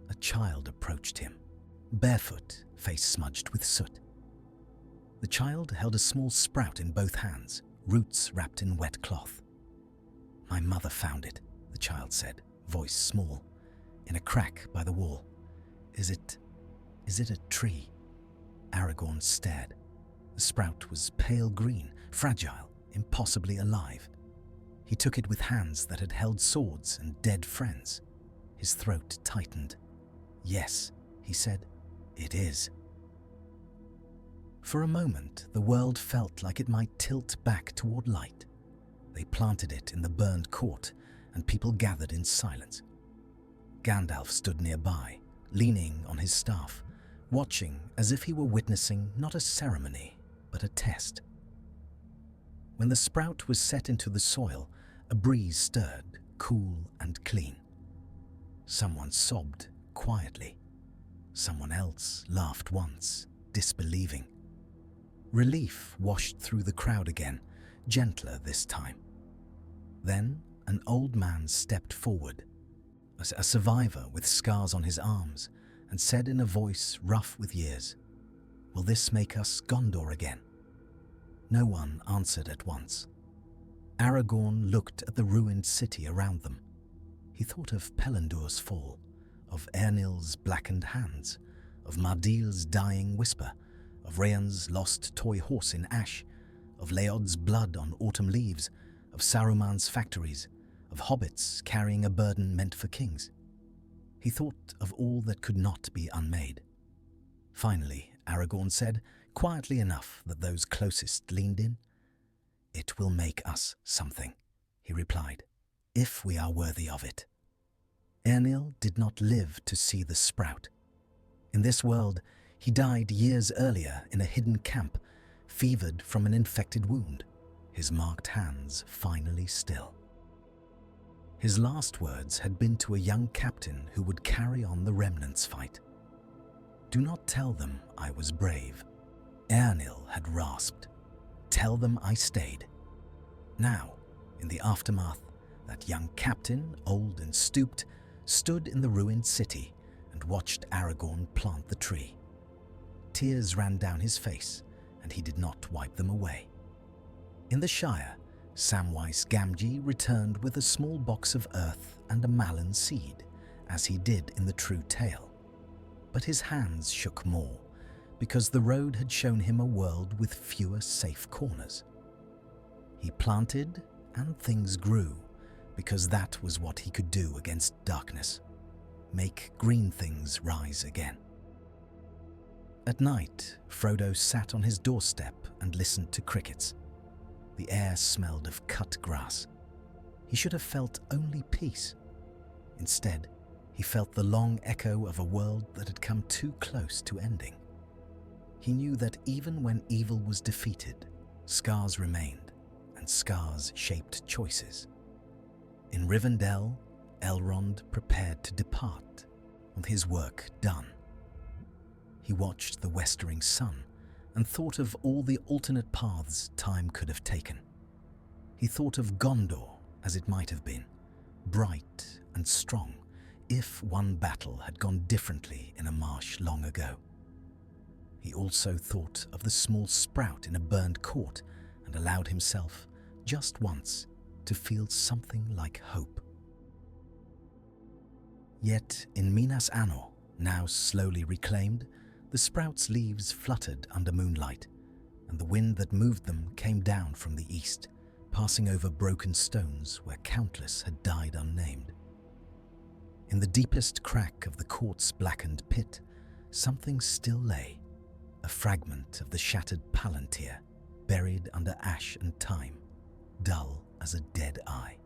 A child approached him, barefoot, face smudged with soot. The child held a small sprout in both hands, roots wrapped in wet cloth. "My mother found it," the child said, voice small, in a crack by the wall. Is it a tree? Aragorn stared. The sprout was pale green, fragile, impossibly alive. He took it with hands that had held swords and dead friends. His throat tightened. Yes, he said, it is. For a moment, the world felt like it might tilt back toward light. They planted it in the burned court, and people gathered in silence. Gandalf stood nearby, leaning on his staff, watching as if he were witnessing not a ceremony, but a test. When the sprout was set into the soil, a breeze stirred, cool and clean. Someone sobbed quietly. Someone else laughed once, disbelieving. Relief washed through the crowd again, gentler this time. Then an old man stepped forward, a survivor with scars on his arms, and said in a voice rough with years, "Will this make us Gondor again?" No one answered at once. Aragorn looked at the ruined city around them. He thought of Pelenndir's fall, of Eärnil's blackened hands, of Mardil's dying whisper, of Rhéan's lost toy horse in ash, of Leod's blood on autumn leaves, of Saruman's factories, of hobbits carrying a burden meant for kings. He thought of all that could not be unmade. Finally, Aragorn said, quietly enough that those closest leaned in, "It will make us something," he replied, "if we are worthy of it." Eärnil did not live to see the sprout. In this world, he died years earlier in a hidden camp, fevered from an infected wound, his marked hands finally still. His last words had been to a young captain who would carry on the remnants fight. "Do not tell them I was brave," Eärnil had rasped. "Tell them I stayed." Now, in the aftermath, that young captain, old and stooped, stood in the ruined city and watched Aragorn plant the tree. Tears ran down his face, and he did not wipe them away. In the Shire, Samwise Gamgee returned with a small box of earth and a malin seed, as he did in the true tale. But his hands shook more, because the road had shown him a world with fewer safe corners. He planted, and things grew, because that was what he could do against darkness, make green things rise again. At night, Frodo sat on his doorstep and listened to crickets. The air smelled of cut grass. He should have felt only peace. Instead, he felt the long echo of a world that had come too close to ending. He knew that even when evil was defeated, scars remained, and scars shaped choices. In Rivendell, Elrond prepared to depart, with his work done. He watched the westering sun and thought of all the alternate paths time could have taken. He thought of Gondor as it might have been, bright and strong, if one battle had gone differently in a marsh long ago. He also thought of the small sprout in a burned court and allowed himself, just once, to feel something like hope. Yet in Minas Anor, now slowly reclaimed, the sprout's leaves fluttered under moonlight, and the wind that moved them came down from the east, passing over broken stones where countless had died unnamed. In the deepest crack of the court's blackened pit, something still lay, a fragment of the shattered palantir, buried under ash and time, dull as a dead eye.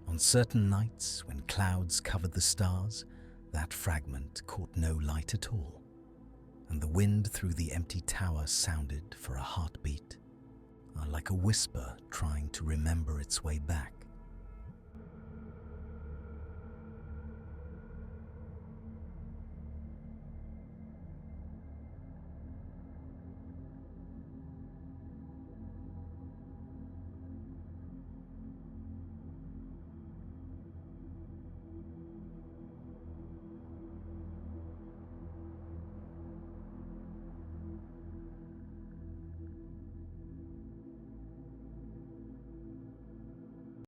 On certain nights, when clouds covered the stars, that fragment caught no light at all, and the wind through the empty tower sounded for a heartbeat, like a whisper trying to remember its way back.